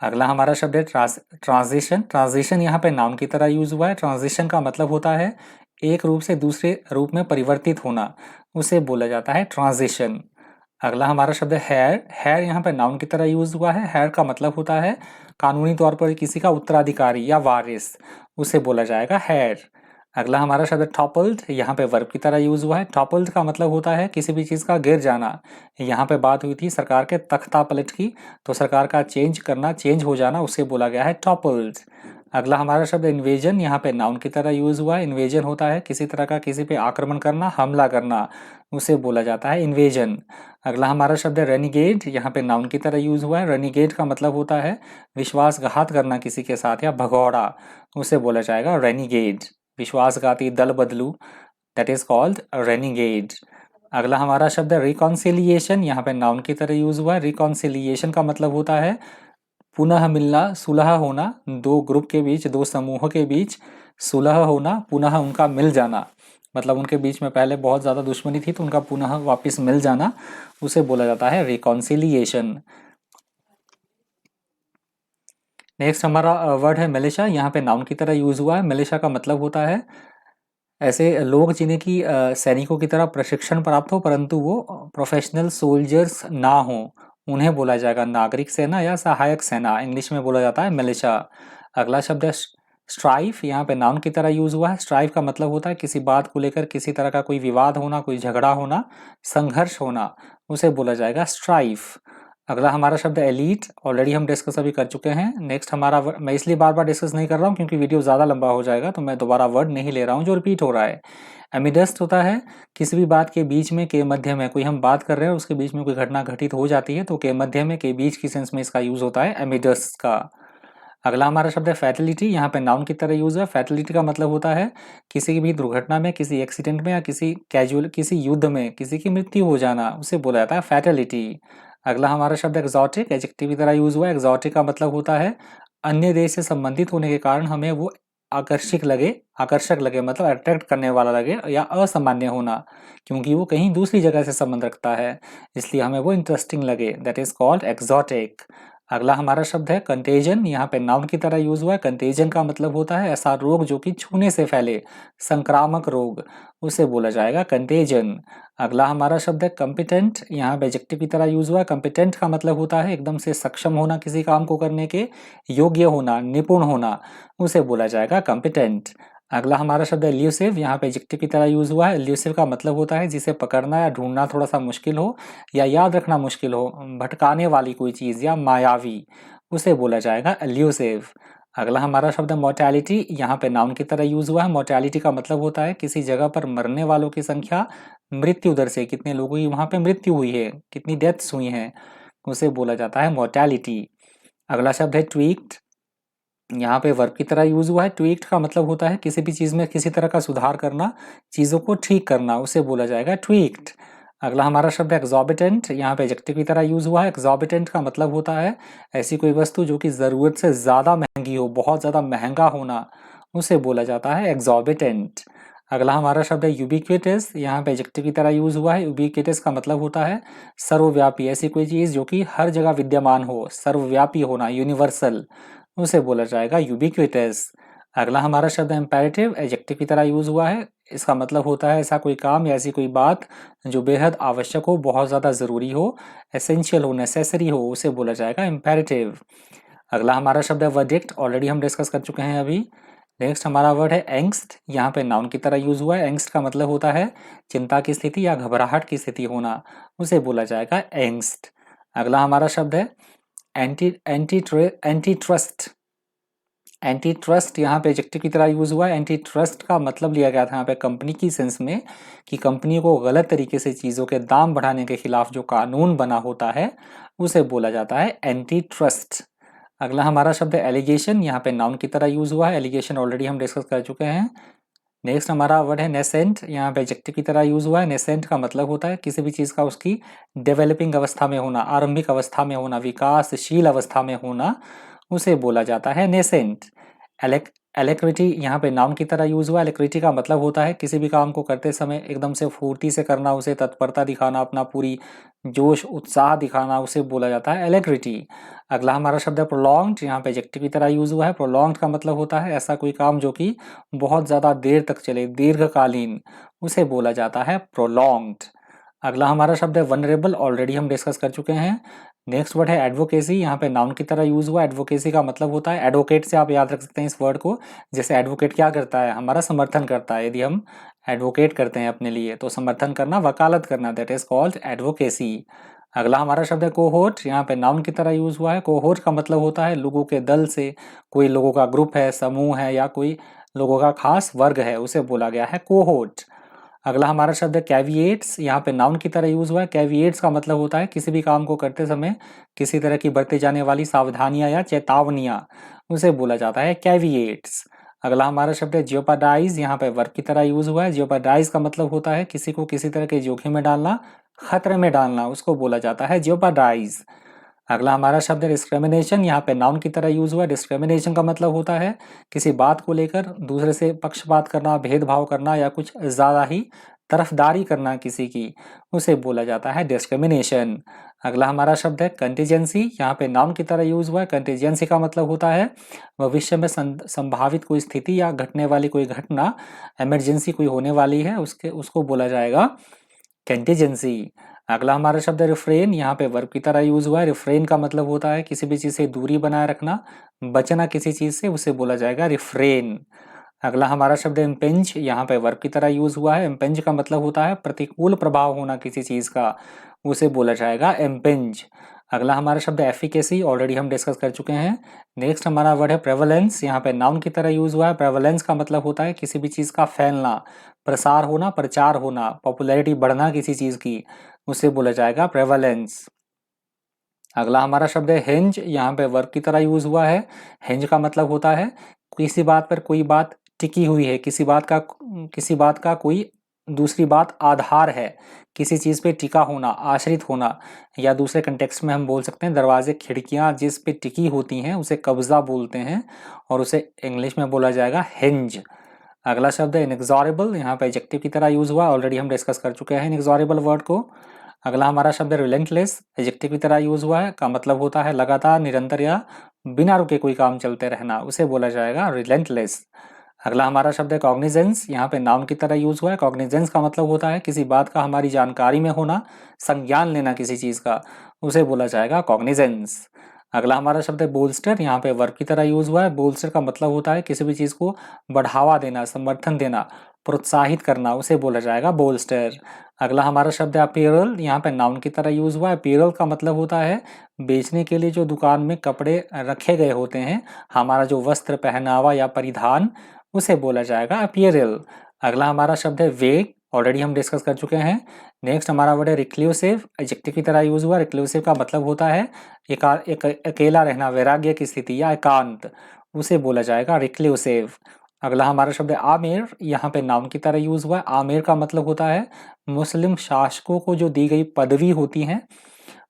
अगला हमारा शब्द है ट्रांजिशन। ट्रांजिशन यहाँ पे नाउन की तरह यूज हुआ है। ट्रांजिशन का मतलब होता है एक रूप से दूसरे रूप में परिवर्तित होना, उसे बोला जाता है ट्रांजिशन। अगला हमारा शब्द है हेयर। हेयर यहाँ पे नाउन की तरह यूज हुआ है। हेयर का मतलब होता है कानूनी तौर पर किसी का उत्तराधिकारी या वारिस, उसे बोला जाएगा हेयर। अगला हमारा शब्द है टॉपल्ड, यहाँ पे वर्ब की तरह यूज हुआ है। टॉपल्ड का मतलब होता है किसी भी चीज का गिर जाना। यहाँ पे बात हुई थी सरकार के तख्ता पलट की, तो सरकार का चेंज करना, चेंज हो जाना, उसे बोला गया है टॉपल्ड। अगला हमारा शब्द इन्वेजन, यहाँ पे नाउन की तरह यूज हुआ है। इन्वेजन होता है किसी तरह का किसी पे आक्रमण करना, हमला करना, उसे बोला जाता है इन्वेजन। अगला हमारा शब्द है रेनिगेड, यहाँ पे नाउन की तरह यूज हुआ है। रेनिगेड का मतलब होता है विश्वासघात करना किसी के साथ या भगौड़ा, उसे बोला जाएगा रेनिगेड। विश्वासघाती, दल बदलू, दैट इज कॉल्ड रेनिगेड। अगला हमारा शब्द है रिकॉन्सिलिएशन, यहाँ पे नाउन की तरह यूज हुआ है। रिकॉन्सिलिएशन का मतलब होता है पुनः मिलना, सुलह होना, दो ग्रुप के बीच, दो समूहों के बीच सुलह होना, पुनः उनका मिल जाना, मतलब उनके बीच में पहले बहुत ज़्यादा दुश्मनी थी तो उनका पुनः वापस मिल जाना, उसे बोला जाता है रिकॉन्सिलिएशन। नेक्स्ट हमारा वर्ड है मिलिशिया, यहाँ पे नाउन की तरह यूज हुआ है। मिलिशिया का मतलब होता है ऐसे लोग जिन्हें की सैनिकों की तरह प्रशिक्षण प्राप्त हो परंतु वो प्रोफेशनल सोल्जर्स ना हो, उन्हें बोला जाएगा नागरिक सेना या सहायक सेना, इंग्लिश में बोला जाता है मिलिशिया। अगला शब्द है स्ट्राइफ, यहाँ पे नाउन की तरह यूज हुआ है। स्ट्राइफ का मतलब होता है किसी बात को लेकर किसी तरह का कोई विवाद होना, कोई झगड़ा होना, संघर्ष होना, उसे बोला जाएगा स्ट्राइफ। अगला हमारा शब्द है एलीट, ऑलरेडी हम डिस्कस अभी कर चुके हैं। नेक्स्ट हमारा मैं इसलिए बार बार डिस्कस नहीं कर रहा हूँ क्योंकि वीडियो ज़्यादा लंबा हो जाएगा, तो मैं दोबारा वर्ड नहीं ले रहा हूँ जो रिपीट हो रहा है। एमिडस्ट होता है किसी भी बात के बीच में, के मध्य में, कोई हम बात कर रहे हैं उसके बीच में कोई घटना घटित हो जाती है तो के मध्य में, के बीच की सेंस में इसका यूज होता है एमिडस्ट का। अगला हमारा शब्द है फैटलिटी, यहाँ पे नाउन की तरह यूज है। फैटलिटी का मतलब होता है किसी भी दुर्घटना में, किसी एक्सीडेंट में या किसी युद्ध में किसी की मृत्यु हो जाना, उसे बोला जाता है फैटलिटी। अगला हमारा शब्द एक्सोटिक, एडजेक्टिव की तरह यूज हुआ है। एक्सोटिक का मतलब होता है अन्य देश से संबंधित होने के कारण हमें वो आकर्षक लगे, मतलब अट्रैक्ट करने वाला लगे, या असामान्य होना क्योंकि वो कहीं दूसरी जगह से संबंध रखता है इसलिए हमें वो इंटरेस्टिंग लगे, दैट इज कॉल्ड एक्सोटिक। अगला हमारा शब्द है कंटेजन, यहाँ पे नाउन की तरह यूज हुआ है। कंटेजन का मतलब होता है ऐसा रोग जो कि छूने से फैले, संक्रामक रोग, उसे बोला जाएगा कंटेजन। अगला हमारा शब्द है कॉम्पिटेंट, यहाँ पे एडजेक्टिव की तरह यूज हुआ है। कॉम्पिटेंट का मतलब होता है एकदम से सक्षम होना, किसी काम को करने के योग्य होना, निपुण होना, उसे बोला जाएगा कॉम्पिटेंट। अगला हमारा शब्द है एल्यूसिव, यहाँ पे एडजेक्टिव की तरह यूज हुआ है। एल्यूसिव का मतलब होता है जिसे पकड़ना या ढूंढना थोड़ा सा मुश्किल हो या याद रखना मुश्किल हो, भटकाने वाली कोई चीज या मायावी, उसे बोला जाएगा एल्यूसिव। अगला हमारा शब्द है मोर्टेलिटी, यहाँ पे नाउन की तरह यूज हुआ है। मोर्टेलिटी का मतलब होता है किसी जगह पर मरने वालों की संख्या मृत्यु दर से, कितने लोगों की वहां पे मृत्यु हुई है, कितनी डेथ्स हुई हैं, उसे बोला जाता है मोर्टेलिटी। अगला शब्द है ट्वीक्ड, यहाँ पे वर्ब की तरह यूज हुआ है। ट्वीक्ड का मतलब होता है किसी भी चीज में किसी तरह का सुधार करना, चीजों को ठीक करना, उसे बोला जाएगा ट्वीक्ड। अगला हमारा शब्द है एक्सॉर्बिटेंट, यहाँ पे एडजेक्टिव की तरह यूज हुआ है। एक्सॉर्बिटेंट का मतलब होता है ऐसी कोई वस्तु जो कि जरूरत से ज्यादा महंगी हो, बहुत ज्यादा महंगा होना, उसे बोला जाता है एक्सॉर्बिटेंट। अगला हमारा शब्द है यूबिक्विटस, यहाँ पे एडजेक्टिव की तरह यूज हुआ है। यूबिक्विटस का मतलब होता है सर्वव्यापी, ऐसी कोई चीज जो कि हर जगह विद्यमान हो, सर्वव्यापी होना, यूनिवर्सल, उसे बोला जाएगा यूबिक्विटस। अगला हमारा शब्द है इम्पेरेटिव, एडजेक्टिव की तरह यूज हुआ है। इसका मतलब होता है ऐसा कोई काम या ऐसी कोई बात जो बेहद आवश्यक हो, बहुत ज्यादा जरूरी हो, एसेंशियल हो, नेसेसरी हो, उसे बोला जाएगा इम्पेरेटिव। अगला हमारा शब्द है वर्डिक्ट, ऑलरेडी हम डिस्कस कर चुके हैं अभी। नेक्स्ट हमारा वर्ड है एंग्स्ट, यहाँ पे नाउन की तरह यूज हुआ है। एंग्स्ट का मतलब होता है चिंता की स्थिति या घबराहट की स्थिति होना, उसे बोला जाएगा एंग्स्ट। अगला हमारा शब्द है एंटी ट्रस्ट, एंटी ट्रस्ट यहाँ पे एडजेक्टिव की तरह यूज हुआ है। एंटी ट्रस्ट का मतलब लिया गया था यहाँ पे कंपनी की सेंस में कि कंपनी को गलत तरीके से चीज़ों के दाम बढ़ाने के खिलाफ जो कानून बना होता है उसे बोला जाता है एंटी ट्रस्ट। अगला हमारा शब्द है एलिगेशन, यहाँ पे नाउन की तरह यूज हुआ है। एलिगेशन ऑलरेडी हम डिस्कस कर चुके हैं। नेक्स्ट हमारा वर्ड है नेसेंट, यहाँ पे एडजेक्टिव की तरह यूज हुआ है। नेसेंट का मतलब होता है किसी भी चीज़ का उसकी डेवलपिंग अवस्था में होना, आरंभिक अवस्था में होना, विकासशील अवस्था में होना, उसे बोला जाता है नेसेंट। एलेक्रिटी यहाँ पे नाउन की तरह यूज हुआ है। एलेक्रिटी का मतलब होता है किसी भी काम को करते समय एकदम से फुर्ती से करना, उसे तत्परता दिखाना, अपना पूरी जोश उत्साह दिखाना, उसे बोला जाता है एलेक्रिटी। अगला हमारा शब्द है प्रोलॉन्ग्ड, यहाँ पे एडजेक्टिव की तरह यूज हुआ है। प्रोलॉन्ग्ड का मतलब होता है ऐसा कोई काम जो कि बहुत ज़्यादा देर तक चले, दीर्घकालीन, उसे बोला जाता है प्रोलॉन्ग्ड। अगला हमारा शब्द है वनरेबल, ऑलरेडी हम डिस्कस कर चुके हैं। नेक्स्ट वर्ड है एडवोकेसी, यहाँ पे नाउन की तरह यूज हुआ। एडवोकेसी का मतलब होता है एडवोकेट से आप याद रख सकते हैं इस वर्ड को। जैसे एडवोकेट क्या करता है, हमारा समर्थन करता है। यदि हम एडवोकेट करते हैं अपने लिए तो समर्थन करना, वकालत करना, दैट इज कॉल्ड एडवोकेसी। अगला हमारा शब्द है कोहोर्ट, यहाँ पे नाउन की तरह यूज हुआ है। कोहोर्ट का मतलब होता है लोगों के दल से, कोई लोगों का ग्रुप है, समूह है, या कोई लोगों का खास वर्ग है, उसे बोला गया है कोहोर्ट। अगला हमारा शब्द है कैविएट्स, यहाँ पे नाउन की तरह यूज हुआ है। कैविएट्स का मतलब होता है किसी भी काम को करते समय किसी तरह की बरती जाने वाली सावधानियां या चेतावनियां, उसे बोला जाता है कैविएट्स। अगला हमारा शब्द है जियोपाडाइज, यहाँ पे वर्ब की तरह यूज हुआ है। जियोपाडाइज का मतलब होता है किसी को किसी तरह के जोखिम में डालना, खतरे में डालना, उसको बोला जाता है जियोपाडाइज। अगला हमारा शब्द है डिस्क्रिमिनेशन, यहाँ पे नाउन की तरह यूज हुआ है। डिस्क्रिमिनेशन का मतलब होता है किसी बात को लेकर दूसरे से पक्षपात करना, भेदभाव करना, या कुछ ज्यादा ही तरफदारी करना किसी की, उसे बोला जाता है डिस्क्रिमिनेशन। अगला हमारा शब्द है कंटीजेंसी, यहाँ पे नाउन की तरह यूज हुआ है। कंटीजेंसी का मतलब होता है भविष्य में संभावित कोई स्थिति या घटने वाली कोई घटना, इमरजेंसी कोई होने वाली है, उसको बोला जाएगा कंटीजेंसी। अगला हमारा शब्द है रिफ्रेन, यहाँ पे वर्ब की तरह यूज हुआ है। रिफ्रेन का मतलब होता है किसी भी चीज से दूरी बनाए रखना, बचना किसी चीज से, उसे बोला जाएगा रिफ्रेन। अगला हमारा शब्द है इम्पेंज, यहाँ पे वर्ब की तरह यूज हुआ है। इम्पेंज का मतलब होता है प्रतिकूल प्रभाव होना किसी चीज का, उसे बोला जाएगा इम्पेंज। अगला हमारा शब्द है एफिकेसी, ऑलरेडी हम डिस्कस कर चुके हैं। नेक्स्ट हमारा वर्ड है प्रेवलेंस, यहाँ पे नाउन की तरह यूज हुआ है। प्रेवलेंस का मतलब होता है किसी भी चीज का फैलना, प्रसार होना, प्रचार होना, पॉपुलैरिटी बढ़ना किसी चीज की, उसे बोला जाएगा प्रेवलेंस। अगला हमारा शब्द है हिंज, यहाँ पे वर्ब की तरह यूज हुआ है। हिंज का मतलब होता है किसी बात पर कोई बात टिकी हुई है, किसी बात का कोई दूसरी बात आधार है, किसी चीज पे टिका होना, आश्रित होना, या दूसरे कंटेक्स्ट में हम बोल सकते हैं दरवाजे खिड़कियां जिस पे टिकी होती हैं उसे कब्जा बोलते हैं, और उसे इंग्लिश में बोला जाएगा हिंज। अगला शब्द है इनएक्सॉरेबल, यहाँ पे एडजेक्टिव की तरह यूज हुआ, ऑलरेडी हम डिस्कस कर चुके हैं इनएक्सॉरेबल वर्ड को। अगला हमारा शब्द है रिलेंटलेस, एडजेक्टिव की तरह यूज हुआ है, का मतलब होता है लगातार, निरंतर, या बिना रुके कोई काम चलते रहना, उसे बोला जाएगा रिलेंटलेस। अगला हमारा शब्द है कॉग्निजेंस, यहाँ पे नाउन की तरह यूज हुआ है। कॉग्निजेंस का मतलब होता है किसी बात का हमारी जानकारी में होना, संज्ञान लेना किसी चीज का, उसे बोला जाएगा कॉग्निजेंस। अगला हमारा शब्द है बोल्स्टर, यहाँ पे वर्ब की तरह यूज हुआ है। बोल्स्टर का मतलब होता है किसी भी चीज को बढ़ावा देना, समर्थन देना, प्रोत्साहित करना, उसे बोला जाएगा बोल्स्टर। अगला हमारा शब्द है अपीयरल, यहाँ पे नाउन की तरह यूज हुआ है। अपीयरल का मतलब होता है बेचने के लिए जो दुकान में कपड़े रखे गए होते हैं, हमारा जो वस्त्र, पहनावा या परिधान, उसे बोला जाएगा अपीयरल। अगला हमारा शब्द है वेग, ऑलरेडी हम डिस्कस कर चुके हैं। नेक्स्ट हमारा वर्ड है रिक्लूसिव, एडजेक्टिव की तरह यूज हुआ। रिक्लूसिव का मतलब होता है एक अकेला रहना, वैराग्य की स्थिति या एकांत, उसे बोला जाएगा रिक्लूसिव। अगला हमारा शब्द है आमिर, यहाँ पे नाउन की तरह यूज हुआ है। आमिर का मतलब होता है मुस्लिम शासकों को जो दी गई पदवी होती है,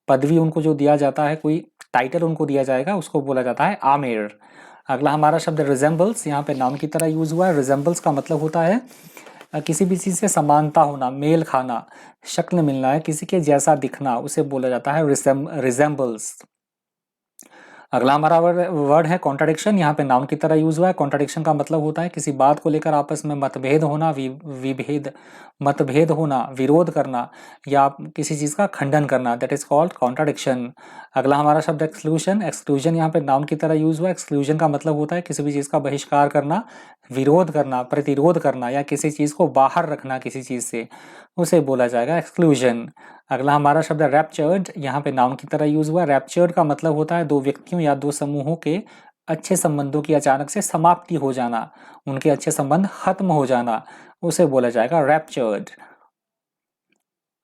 पदवी उनको जो दिया जाता है, कोई टाइटल उनको दिया जाएगा, उसको बोला जाता है आमिर। अगला हमारा शब्द रिजेंबल्स, यहाँ पे नाउन की तरह यूज हुआ है। रिजेंबल्स का मतलब होता है किसी भी चीज से समानता होना, मेल खाना, शक्ल मिलना है, किसी के जैसा दिखना, उसे बोला जाता है रिजेंबल्स। अगला हमारा वर्ड है कॉन्ट्राडिक्शन, यहाँ पे नाउन की तरह यूज हुआ है। कॉन्ट्राडिक्शन का मतलब होता है किसी बात को लेकर आपस में मतभेद होना, मतभेद होना, विरोध करना, या किसी चीज का खंडन करना, दैट इज कॉल्ड कॉन्ट्राडिक्शन। अगला हमारा शब्द एक्सक्लूजन, एक्सक्लूजन यहाँ पे नाउन की तरह यूज हुआ है। एक्सक्लूजन का मतलब होता है किसी भी चीज का बहिष्कार करना, विरोध करना, प्रतिरोध करना, या किसी चीज को बाहर रखना किसी चीज से, उसे बोला जाएगा एक्सक्लूजन। अगला हमारा शब्द है रैप्चर्ड, यहाँ पे नाउन की तरह यूज हुआ है। रैप्चर्ड का मतलब होता है दो व्यक्तियों या दो समूहों के अच्छे संबंधों की अचानक से समाप्ति हो जाना, उनके अच्छे संबंध खत्म हो जाना, उसे बोला जाएगा रैप्चर्ड।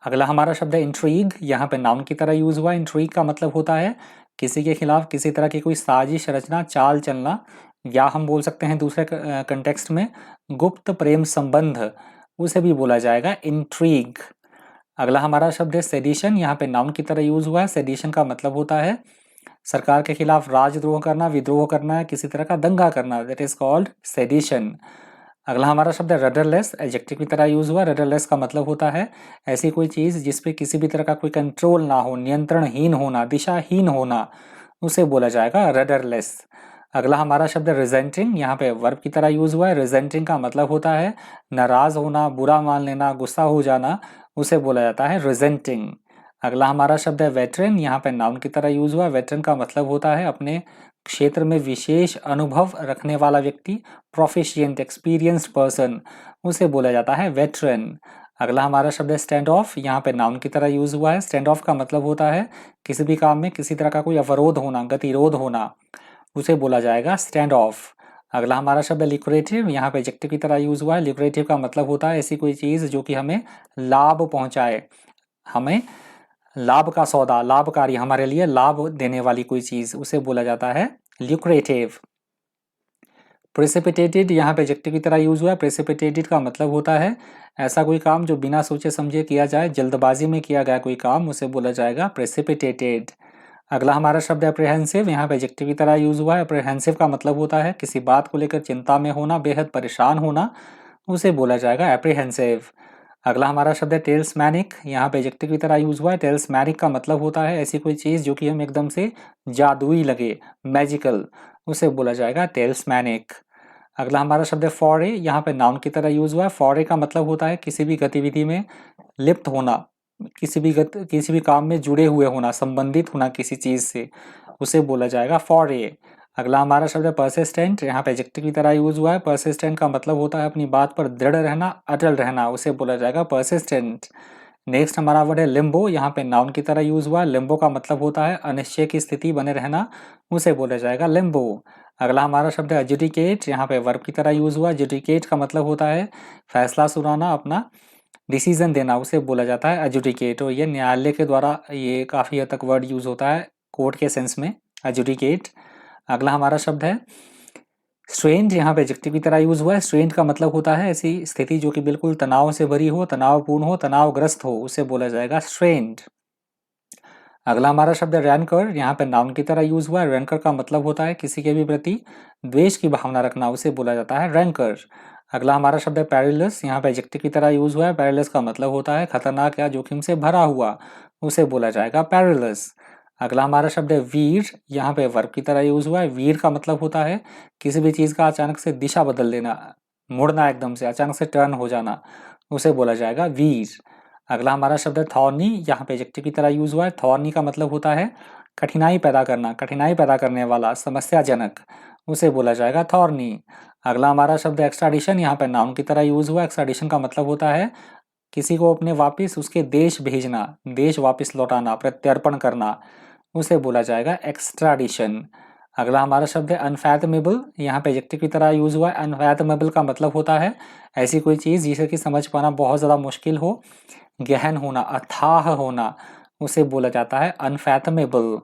अगला हमारा शब्द है इंट्रीग, यहाँ पे नाउन की तरह यूज हुआ। इंट्रीग का मतलब होता है किसी के खिलाफ किसी तरह की कोई साजिश रचना, चाल चलना, या हम बोल सकते हैं दूसरे कंटेक्स्ट में गुप्त प्रेम संबंध, उसे भी बोला जाएगा इंट्रीग। अगला हमारा शब्द है सेडिशन, यहाँ पे नाउन की तरह यूज हुआ है। सेडिशन का मतलब होता है सरकार के खिलाफ राजद्रोह करना, विद्रोह करना, किसी तरह का दंगा करना, दैट इज कॉल्ड सेडिशन। अगला हमारा शब्द है रडरलेस, एडजेक्टिव की तरह यूज हुआ। रडरलेस का मतलब होता है ऐसी कोई चीज जिसपे किसी भी तरह का कोई कंट्रोल ना हो, नियंत्रणहीन होना, दिशाहीन होना, उसे बोला जाएगा रडरलेस। अगला हमारा शब्द है रिजेंटिंग, यहाँ पे वर्ब की तरह यूज हुआ है। रिजेंटिंग का मतलब होता है नाराज होना, बुरा मान लेना, गुस्सा हो जाना, उसे बोला जाता है रिजेंटिंग। अगला हमारा शब्द है वेटरन, यहाँ पे नाउन की तरह यूज हुआ। वेटरन का मतलब होता है अपने क्षेत्र में विशेष अनुभव रखने वाला व्यक्ति, प्रोफिशिएंट, एक्सपीरियंस्ड पर्सन, उसे बोला जाता है वेटरन। अगला हमारा शब्द है स्टैंड ऑफ, यहाँ पे नाउन की तरह यूज हुआ है। स्टैंड ऑफ का मतलब होता है किसी भी काम में किसी तरह का कोई अवरोध होना, गतिरोध होना, उसे बोला जाएगा स्टैंड ऑफ। अगला हमारा शब्द है लिक्रेटिव, यहाँ पे एडजेक्टिव की तरह यूज हुआ है। लिक्रेटिव का मतलब होता है ऐसी कोई चीज जो कि हमें लाभ पहुंचाए, हमें लाभ का सौदा, लाभकारी, हमारे लिए लाभ देने वाली कोई चीज, उसे बोला जाता है ल्यूक्रेटिव। प्रेसिपिटेटेड, यहाँ पे एडजेक्टिव की तरह यूज हुआ है। प्रेसिपिटेटेड का मतलब होता है ऐसा कोई काम जो बिना सोचे समझे किया जाए, जल्दबाजी में किया गया कोई काम, उसे बोला जाएगा प्रेसिपिटेटेड। अगला हमारा शब्द है अप्रीहेंसिव, यहाँ पे एडजेक्टिव की तरह यूज हुआ है। अप्रीहेंसिव का मतलब होता है किसी बात को लेकर चिंता में होना, बेहद परेशान होना, उसे बोला जाएगा एप्रीहेंसिव। अगला हमारा शब्द है टेल्समैनिक, यहाँ पे एडजेक्टिव की तरह यूज हुआ है। टेल्समैनिक का मतलब होता है ऐसी कोई चीज जो कि हमें एकदम से जादुई लगे, मैजिकल, उसे बोला जाएगा टेल्समैनिक। अगला हमारा शब्द है फॉरे, यहाँ पे नाउन की तरह यूज हुआ है। फॉरे का मतलब होता है किसी भी गतिविधि में लिप्त होना, किसी भी काम में जुड़े हुए होना, संबंधित होना किसी चीज से, उसे बोला जाएगा फॉरे। अगला हमारा शब्द है परसिस्टेंट, यहाँ पे एडजेक्टिव की तरह यूज हुआ है। परसिस्टेंट का मतलब होता है अपनी बात पर दृढ़ रहना, अटल रहना, उसे बोला जाएगा परसिस्टेंट। नेक्स्ट हमारा वर्ड है लिम्बो, यहाँ पे नाउन की तरह यूज हुआ है। लिम्बो का मतलब होता है अनिश्चय की स्थिति बने रहना, उसे बोला जाएगा लिम्बो। अगला हमारा शब्द है एजुडिकेट, यहाँ पे वर्ब की तरह यूज हुआ है। एजुडिकेट का मतलब होता है फैसला सुनाना, अपना डिसीजन देना, उसे बोला जाता है एजुडिकेट। और ये न्यायालय के द्वारा ये काफ़ी हद तक वर्ड यूज होता है कोर्ट के सेंस में, एजुडिकेट। अगला हमारा शब्द है स्ट्रेन्ड, यहाँ पे एडजेक्टिव की तरह यूज हुआ है। स्ट्रेन्ड का मतलब होता है ऐसी स्थिति जो कि बिल्कुल तनाव से भरी हो, तनावपूर्ण हो, तनावग्रस्त हो, उसे बोला जाएगा स्ट्रेन्ड। अगला हमारा शब्द है रैनकर, यहाँ पे नाउन की तरह यूज हुआ है। रैनकर का मतलब होता है किसी के भी प्रति द्वेष की भावना रखना, उसे बोला जाता है रैनकर। अगला हमारा शब्द है पेरिलस, यहाँ पे एडजेक्टिव की तरह यूज हुआ है। पेरिलस का मतलब होता है खतरनाक या जोखिम से भरा हुआ, उसे बोला जाएगा पेरिलस। अगला हमारा शब्द है वीर, यहाँ पे वर्ब की तरह यूज हुआ है। वीर का मतलब होता है किसी भी चीज का अचानक से दिशा बदल देना, मुड़ना, एकदम से अचानक से टर्न हो जाना, उसे बोला जाएगा वीर। अगला हमारा शब्द है थॉर्नी, यहाँ पे एडजेक्टिव की तरह यूज हुआ है। थॉर्नी का मतलब होता है कठिनाई पैदा करना, कठिनाई पैदा करने वाला, समस्याजनक, उसे बोला जाएगा थॉर्नी। अगला हमारा शब्द है एक्स्ट्राडिशन, यहाँ पे नाउन की तरह यूज हुआ है। एक्स्ट्राडिशन का मतलब होता है किसी को अपने वापिस उसके देश भेजना, देश वापिस लौटाना, प्रत्यर्पण करना, उसे बोला जाएगा एक्स्ट्राडिशन। अगला हमारा शब्द है अनफैथमेबल, यहाँ पे एडजेक्टिव की तरह यूज हुआ है। अनफैथमेबल का मतलब होता है ऐसी कोई चीज जिसे कि समझ पाना बहुत ज्यादा मुश्किल हो, गहन होना, अथाह होना, उसे बोला जाता है अनफैथमेबल।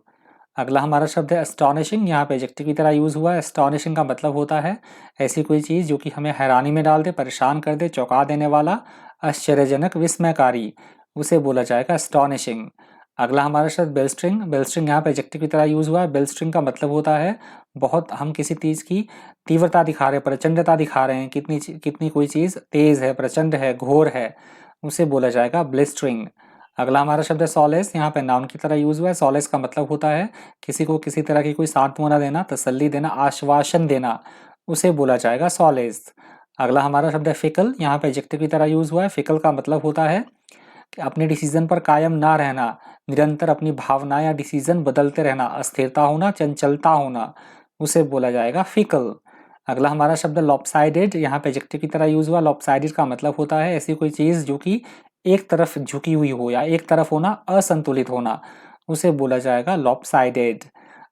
अगला हमारा शब्द है एस्टॉनिशिंग, यहाँ पे एडजेक्टिव की तरह यूज हुआ है। एस्टॉनिशिंग का मतलब होता है ऐसी कोई चीज जो कि हमें हैरानी में डाल दे, परेशान कर दे, चौंका देने वाला, आश्चर्यजनक, विस्मयकारी, उसे बोला जाएगा एस्टॉनिशिंग। अगला हमारा शब्द बेलस्ट्रिंग, बेलस्ट्रिंग यहाँ पे एडजेक्टिव की तरह यूज हुआ है। बेलस्ट्रिंग का मतलब होता है बहुत, हम किसी चीज की तीव्रता दिखा रहे हैं, प्रचंडता दिखा रहे हैं, कितनी कितनी कोई चीज तेज है, प्रचंड है, घोर है, उसे बोला जाएगा ब्लिस्टरिंग। अगला हमारा शब्द है सॉलेस, यहाँ पे नाउन की तरह यूज हुआ है। सॉलेस का मतलब होता है किसी को किसी तरह की कोई सांत्वना देना, तसल्ली देना, आश्वासन देना, उसे बोला जाएगा सॉलेस। अगला हमारा शब्द है फिकल, यहाँ पे एडजेक्टिव की तरह यूज हुआ है। फिकल का मतलब होता है कि अपने डिसीजन पर कायम ना रहना, निरंतर अपनी भावना या डिसीजन बदलते रहना, अस्थिरता होना, चंचलता होना, उसे बोला जाएगा फिकल। अगला हमारा शब्द लॉपसाइडेड, यहाँ पे एडजेक्टिव की तरह यूज हुआ। लॉपसाइडेड का मतलब होता है ऐसी कोई चीज जो कि एक तरफ झुकी हुई हो या एक तरफ होना, असंतुलित होना, उसे बोला जाएगा लॉपसाइडेड।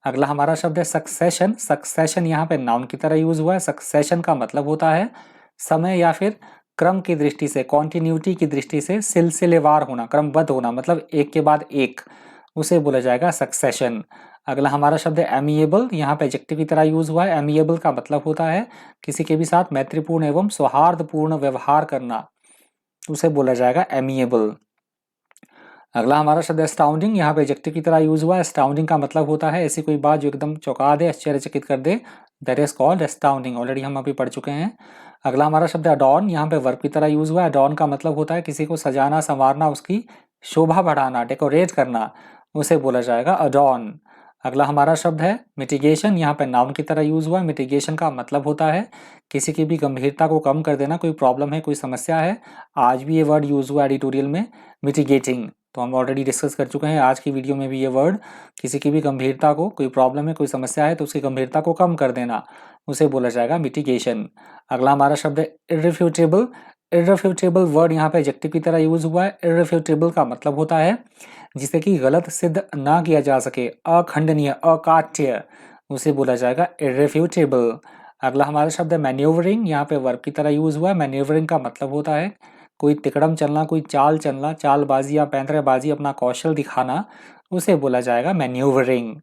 अगला हमारा शब्द है सक्सेशन। सक्सेशन यहाँ पे नाउन की तरह यूज हुआ है। सक्सेशन का मतलब होता है समय या फिर क्रम की दृष्टि से, कॉन्टिन्यूटी की दृष्टि से सिलसिलेवार होना, क्रमबद्ध होना, मतलब एक के बाद एक, उसे बोला जाएगा सक्सेशन। अगला हमारा शब्द है एमिएबल। यहाँ पे एडजेक्टिव की तरह यूज हुआ है। एमिएबल का मतलब होता है किसी के भी साथ मैत्रीपूर्ण एवं सौहार्दपूर्ण व्यवहार करना, उसे बोला जाएगा एमिएबल। अगला हमारा शब्द एस्टाउंडिंग। यहाँ पे एडजेक्टिव की तरह यूज हुआ है। एस्टाउंडिंग का मतलब होता है ऐसी कोई बात जो एकदम चौंका दे, आश्चर्यचकित कर दे, that is called astounding. Already हम अभी पढ़ चुके हैं। अगला हमारा शब्द है अडॉर्न। यहाँ पे वर्ब की तरह यूज हुआ है। अडॉर्न का मतलब होता है किसी को सजाना, संवारना, उसकी शोभा बढ़ाना, डेकोरेट करना, उसे बोला जाएगा अडॉर्न। अगला हमारा शब्द है मिटिगेशन। यहाँ पे नाउन की तरह यूज हुआ है। मिटिगेशन का मतलब होता है किसी की भी गंभीरता को कम कर देना, कोई प्रॉब्लम है, कोई समस्या है। आज भी ये वर्ड यूज हुआ एडिटोरियल में, मिटिगेटिंग, तो हम ऑलरेडी डिस्कस कर चुके हैं। आज की वीडियो में भी ये वर्ड, किसी की भी गंभीरता को, कोई प्रॉब्लम है, कोई समस्या है तो उसकी गंभीरता को कम कर देना, उसे बोला जाएगा मिटिगेशन। अगला हमारा शब्द है इररिफ्यूटेबल। इररिफ्यूटेबल वर्ड यहाँ पे एडजेक्टिव की तरह यूज हुआ है। इररिफ्यूटेबल का मतलब होता है जिसे कि गलत सिद्ध ना किया जा सके, अखंडनीय, अकाट्य, उसे बोला जाएगा इररिफ्यूटेबल। अगला हमारा शब्द है मैन्यूवरिंग। यहाँ पे वर्ब की तरह यूज हुआ है। मैन्यूवरिंग का मतलब होता है कोई तिकड़म चलना, कोई चाल चलना, चालबाजी या पैंतरेबाजी, अपना कौशल दिखाना, उसे बोला जाएगा मैन्यूवरिंग।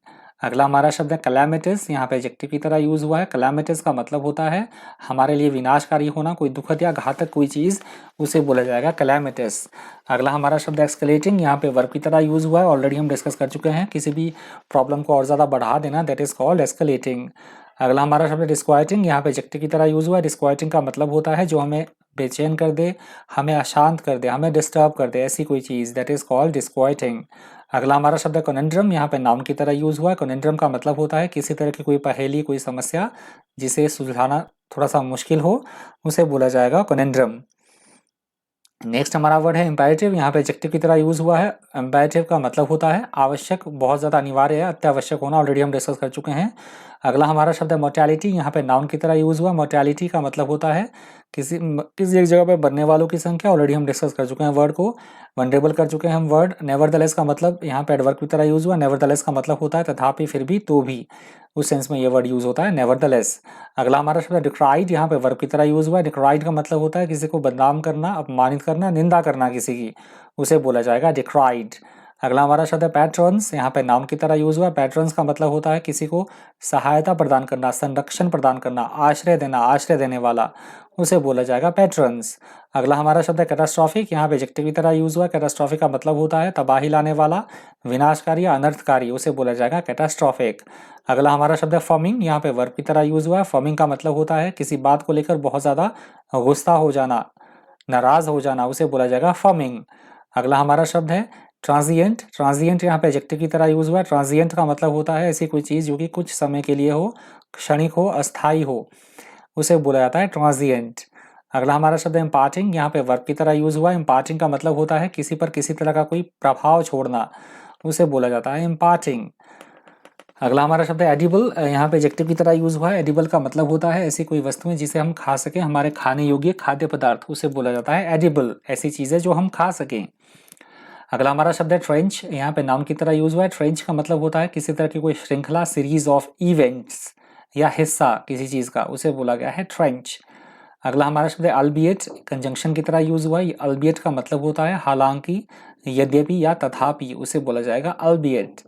अगला हमारा शब्द है कैलामिटस। यहाँ पे एडजेक्टिव की तरह यूज हुआ है। कैलामिटस का मतलब होता है हमारे लिए विनाशकारी होना, कोई दुखद या घातक कोई चीज, उसे बोला जाएगा कैलामिटस। अगला हमारा शब्द एक्सकलेटिंग। यहाँ पे वर्ब की तरह यूज हुआ है। ऑलरेडी हम डिस्कस कर चुके हैं। किसी भी प्रॉब्लम को और ज्यादा बढ़ा देना, दैट इज कॉल्ड एस्केलेटिंग। अगला हमारा शब्द डिस्क्वाइटिंग। यहाँ पे एडजेक्टिव की तरह यूज हुआ है। डिस्क्वाइटिंग का मतलब होता है जो हमें बेचैन कर दे, हमें अशांत कर दे, हमें डिस्टर्ब कर दे, ऐसी कोई चीज, दैट इज कॉल्ड डिस्क्वाइटिंग। अगला हमारा शब्द है कॉनेंड्रम। यहाँ पे नाउन की तरह यूज हुआ है। कॉनेंड्रम का मतलब होता है किसी तरह की कोई पहेली, कोई समस्या जिसे सुलझाना थोड़ा सा मुश्किल हो, उसे बोला जाएगा कॉनेंड्रम। नेक्स्ट हमारा वर्ड है इम्पेरेटिव। यहाँ पे एडजेक्टिव की तरह यूज हुआ है। इम्पेरेटिव का मतलब होता है आवश्यक, बहुत ज्यादा अनिवार्य है, अत्यावश्यक होना, ऑलरेडी हम डिस्कस कर चुके हैं। अगला हमारा शब्द है मोर्टेलिटी। यहाँ पे नाउन की तरह यूज हुआ। मोर्टेलिटी का मतलब होता है किसी एक जगह पे बनने वालों की संख्या, ऑलरेडी हम डिस्कस कर चुके हैं वर्ड को, वनरेबल कर चुके हैं हम वर्ड। नेवरदलेस का मतलब यहाँ पे एडवर्ब की तरह यूज हुआ। नेवरदलेस का मतलब होता है तथापि, फिर भी, तो भी, उस सेंस में ये वर्ड यूज होता है नेवरदलेस। अगला हमारा शब्द है डिक्राइड। यहाँ पे वर्ब की तरह यूज हुआ है। डिक्राइड का मतलब होता है किसी को बदनाम करना, अपमानित करना, निंदा करना किसी की, उसे बोला जाएगा डिक्राइड। अगला हमारा शब्द है पैट्रन्स। यहाँ पे नाउन की तरह यूज हुआ है। पैट्रन्स का मतलब होता है किसी को सहायता प्रदान करना, संरक्षण प्रदान करना, आश्रय देना, आश्रय देने वाला, उसे बोला जाएगा पैट्रन्स। अगला हमारा शब्द है कैटास्ट्रॉफिक। यहाँ पे एडजेक्टिव की तरह यूज हुआ है। कैटास्ट्रॉफिक का मतलब होता है तबाही लाने वाला, विनाशकारी या अनर्थकारी, उसे बोला जाएगा कैटास्ट्रॉफिक। अगला हमारा शब्द है फर्मिंग। यहाँ पे वर्ब की तरह यूज हुआ है। फर्मिंग का मतलब होता है किसी बात को लेकर बहुत ज्यादा गुस्सा हो जाना, नाराज हो जाना, उसे बोला जाएगा फर्मिंग। अगला हमारा शब्द है ट्रांजिएंट। ट्रांजिएंट यहाँ पे एडजेक्टिव की तरह यूज हुआ है। ट्रांजिएंट का मतलब होता है ऐसी कोई चीज जो कि कुछ समय के लिए हो, क्षणिक हो, अस्थायी हो, उसे बोला जाता है ट्रांजिएंट। अगला हमारा शब्द है इम्पार्टिंग। यहाँ पे वर्ब की तरह यूज हुआ है। इम्पार्टिंग का मतलब होता है किसी पर किसी तरह का कोई प्रभाव छोड़ना, उसे बोला जाता है इम्पार्टिंग। अगला हमारा शब्द है एडिबल। यहाँ पे एडजेक्टिव की तरह यूज हुआ है। एडिबल का मतलब होता है ऐसी कोई वस्तुएं जिसे हम खा सके, हमारे खाने योग्य खाद्य पदार्थ, उसे बोला जाता है एडिबल, ऐसी चीजें जो हम खा सकें। अगला हमारा शब्द है ट्रेंच। यहाँ पे नाउन की तरह यूज हुआ है। ट्रेंच का मतलब होता है किसी तरह की कोई श्रृंखला, सीरीज ऑफ इवेंट्स या हिस्सा किसी चीज का, उसे बोला गया है ट्रेंच। अगला हमारा शब्द है अल्बिएट। कंजंक्शन की तरह यूज हुआ है। अल्बिएट का मतलब होता है हालांकि, यद्यपि या तथापि, उसे बोला जाएगा अल्बिएट।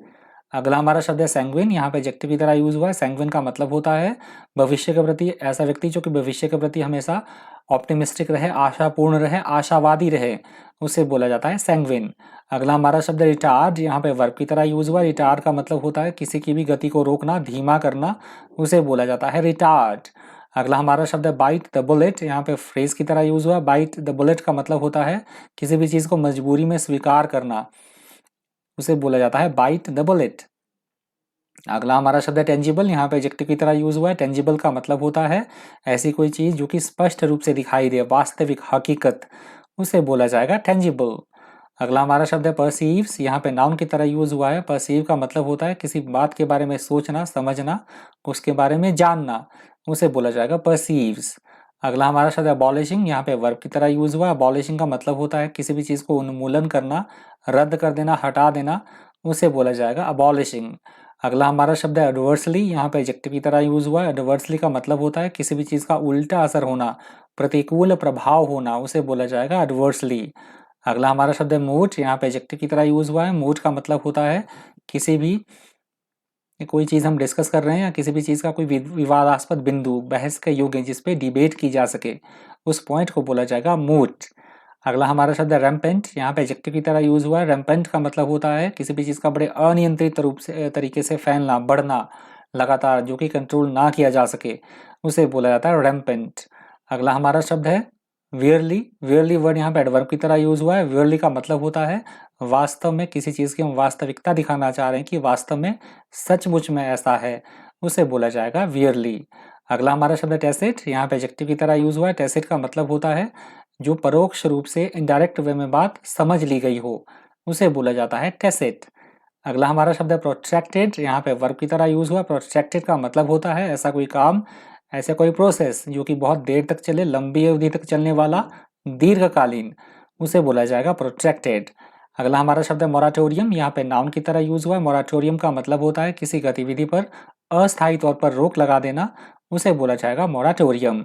अगला हमारा शब्द है सैंग्विन। यहाँ पे एडजेक्टिव की तरह यूज हुआ है। सैंग्विन का मतलब होता है भविष्य के प्रति, ऐसा व्यक्ति जो कि भविष्य के प्रति हमेशा ऑप्टिमिस्टिक रहे, आशापूर्ण रहे, आशावादी रहे, उसे बोला जाता है सैंग्विन। अगला हमारा शब्द है रिटार्ड। यहाँ पे वर्ब की तरह यूज हुआ है। रिटार्ड का मतलब होता है किसी की भी गति को रोकना, धीमा करना, उसे बोला जाता है रिटार्ड। अगला हमारा शब्द है बाइट द बुलेट। यहाँ पे फ्रेज की तरह यूज हुआ। बाइट द बुलेट का मतलब होता है किसी भी चीज को मजबूरी में स्वीकार करना, उसे बोला जाता है बाइट द बुलेट। अगला हमारा शब्द है टेंजिबल। यहाँ पे एडजेक्टिव की तरह यूज हुआ है। टेंजिबल का मतलब होता है ऐसी कोई चीज जो कि स्पष्ट रूप से दिखाई दे, वास्तविक, हकीकत, उसे बोला जाएगा टेंजिबल। अगला हमारा शब्द है परसीव्स। यहाँ पे नाउन की तरह यूज हुआ है। परसीव का मतलब होता है किसी बात के बारे में सोचना, समझना, उसके बारे में जानना, उसे बोला जाएगा परसीव्स। अगला हमारा शब्द है अबॉलिशिंग। यहाँ पे वर्ब की तरह यूज हुआ है। अबॉलिशिंग का मतलब होता है किसी भी चीज को उन्मूलन करना, रद्द कर देना, हटा देना, उसे बोला जाएगा अबॉलिशिंग। अगला हमारा शब्द है एडवर्सली, यहाँ पे एडजेक्टिव की तरह यूज हुआ है। एडवर्सली का मतलब होता है किसी भी चीज का उल्टा असर होना, प्रतिकूल प्रभाव होना, उसे बोला जाएगा एडवर्सली। अगला हमारा शब्द है मूड, यहाँ पे एडजेक्टिव की तरह यूज हुआ है। मूड का मतलब होता है किसी भी कोई चीज हम डिस्कस कर रहे हैं या किसी भी चीज का कोई विवादास्पद बिंदु, बहस के योग्य जिसपे डिबेट की जा सके, उस पॉइंट को बोला जाएगा मूड। अगला हमारा शब्द है रैम्पेंट, यहाँ पे एडजेक्टिव की तरह यूज हुआ है। रैम्पेंट का मतलब होता है किसी भी चीज का बड़े अनियंत्रित रूप से तरीके से फैलना, बढ़ना लगातार, जो कि कंट्रोल ना किया जा सके, उसे बोला जाता है रैम्पेंट। अगला हमारा शब्द है वियरली। वियरली वर्ड यहाँ पे एडवर्ब की तरह यूज हुआ है। वियरली का मतलब होता है वास्तव में, किसी चीज की हम वास्तविकता दिखाना चाह रहे हैं कि वास्तव में सचमुच में ऐसा है, उसे बोला जाएगा वियरली। अगला हमारा शब्द है टेसिट, यहाँ पे एडजेक्टिव की तरह यूज हुआ है। टेसिट का मतलब होता है जो परोक्ष रूप से इनडायरेक्ट वे में बात समझ ली गई हो, उसे बोला जाता है टेसिट। अगला हमारा शब्द है प्रोट्रैक्टेड, यहाँ पे वर्ब की तरह यूज हुआ। प्रोट्रैक्टेड का मतलब होता है ऐसा कोई काम, ऐसा कोई प्रोसेस जो कि बहुत देर तक चले, लंबी अवधि तक चलने वाला, दीर्घकालीन, उसे बोला जाएगा प्रोट्रैक्टेड। अगला हमारा शब्द है मोराटोरियम, यहाँ पे नाउन की तरह यूज हुआ है। मोराटोरियम का मतलब होता है किसी गतिविधि पर अस्थायी तौर पर रोक लगा देना, उसे बोला जाएगा मोराटोरियम।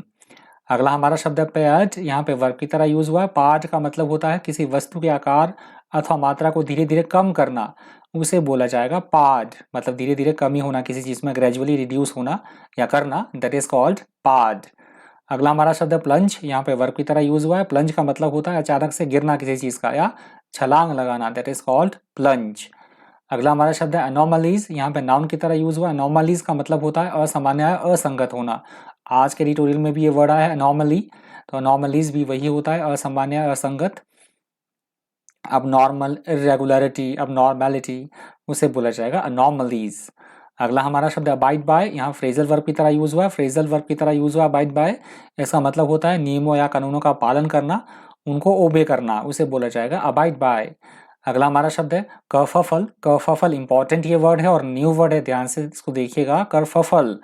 अगला हमारा शब्द है पेयर्ड, यहाँ पे वर्ब की तरह यूज हुआ है। पार्ट का मतलब होता है किसी वस्तु के आकार अथवा मात्रा को धीरे धीरे कम करना, उसे बोला जाएगा पार्ड, मतलब धीरे धीरे कमी होना, किसी चीज में ग्रेजुअली रिड्यूस होना या करना, दैट इज कॉल्ड पार्ड। अगला हमारा शब्द है प्लंज, यहाँ पे वर्ब की तरह यूज हुआ है। प्लंज का मतलब होता है अचानक से गिरना किसी चीज का या छलांग लगाना, दैट इज कॉल्ड प्लंज। अगला हमारा शब्द है अनोमलीज, यहाँ पे नाउन की तरह यूज हुआ है। अनोमलीज का मतलब होता है असामान्य, असंगत होना। आज के एडिटोरियल में भी ये वर्ड आया है अनोमली, तो अनोमलीज भी वही होता है, असामान्य, असंगत। अब नॉर्मल, इरेगुलरिटी, अब नॉर्मेलिटी, उसे बोला जाएगा अनोमलीज। अगला हमारा शब्द है अबाइड बाय, यहाँ फ्रेजल वर्ब की तरह यूज हुआ है। फ्रेजल वर्ब की तरह यूज हुआ अबाइड बाय, इसका मतलब होता है नियमों या कानूनों का पालन करना, उनको ओबे करना, उसे बोला जाएगा अबाइड बाय। अगला हमारा शब्द है कर्फफल। कर्फफल इंपॉर्टेंट ये वर्ड है और न्यू वर्ड है, ध्यान से इसको देखिएगा। कर्फफल,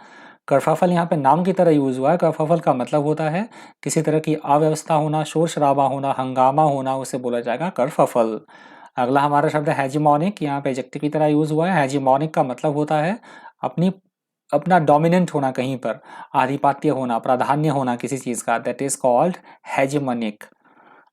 कर्फफल यहाँ पे नाम की तरह यूज हुआ है। कर्फफल का मतलब होता है किसी तरह की अव्यवस्था होना, शोर शराबा होना, हंगामा होना, उसे बोला जाएगा कर्फफल। अगला हमारा शब्द है हेजिमोनिक, यहाँ पे एडजेक्टिव की तरह यूज हुआ है। हेजिमोनिक का मतलब होता है अपनी अपना डोमिनेंट होना, कहीं पर आधिपत्य होना, प्राधान्य होना किसी चीज का, दैट इज कॉल्ड हेजिमोनिक।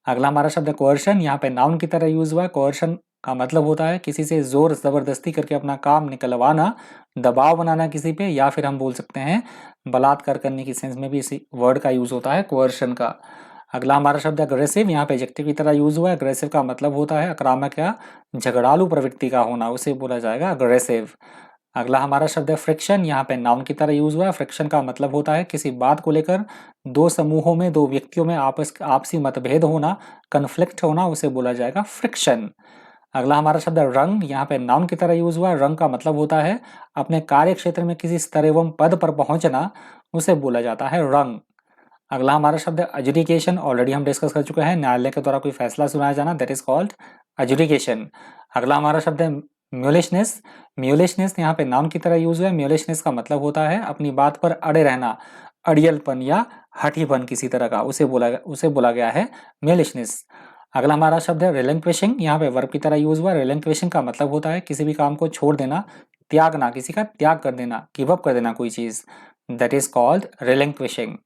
अगला हमारा शब्द है कोर्शन, यहाँ पे नाउन की तरह यूज हुआ है। कोर्शन का मतलब होता है किसी से जोर जबरदस्ती करके अपना काम निकलवाना, दबाव बनाना किसी पे, या फिर हम बोल सकते हैं बलात्कार करने की सेंस में भी इसी वर्ड का यूज होता है कोर्शन का। अगला हमारा शब्द है अग्रेसिव, यहाँ पे एडजेक्टिव की तरह यूज हुआ है। अग्रेसिव का मतलब होता है आक्रामक या झगड़ालू प्रवृत्ति का होना, उसे बोला जाएगा अग्रेसिव। अगला हमारा शब्द है फ्रिक्शन, यहाँ पे नाउन की तरह यूज हुआ है। फ्रिक्शन का मतलब होता है किसी बात को लेकर दो समूहों में, दो व्यक्तियों में आपसी मतभेद होना, कन्फ्लिक्ट होना, उसे बोला जाएगा फ्रिक्शन। अगला हमारा शब्द है रंग, यहाँ पे नाउन की तरह यूज हुआ है। रंग का मतलब होता है अपने कार्य क्षेत्र में किसी स्तर एवं पद पर पहुंचना, उसे बोला जाता है रंग। अगला हमारा शब्द है एजुडिकेशन, ऑलरेडी हम डिस्कस कर चुके हैं, न्यायालय के द्वारा कोई फैसला सुनाया जाना, दैट इज कॉल्ड एजुडिकेशन। अगला हमारा शब्द है म्यूलिशनेस। म्यूलिशनेस यहाँ पे नाउन की तरह यूज हुआ है। म्यूलिशनेस का मतलब होता है अपनी बात पर अड़े रहना, अड़ियलपन या हठीपन किसी तरह का, उसे बोला गया है म्यूलिशनेस। अगला हमारा शब्द है रिलिंक्विशिंग, यहाँ पे वर्ब की तरह यूज हुआ है। रिलिंक्विशिंग का मतलब होता है किसी भी काम को छोड़ देना, त्यागना, किसी का त्याग कर देना, गिव अप कर देना कोई चीज, दैट इज कॉल्ड रिलिंक्विशिंग।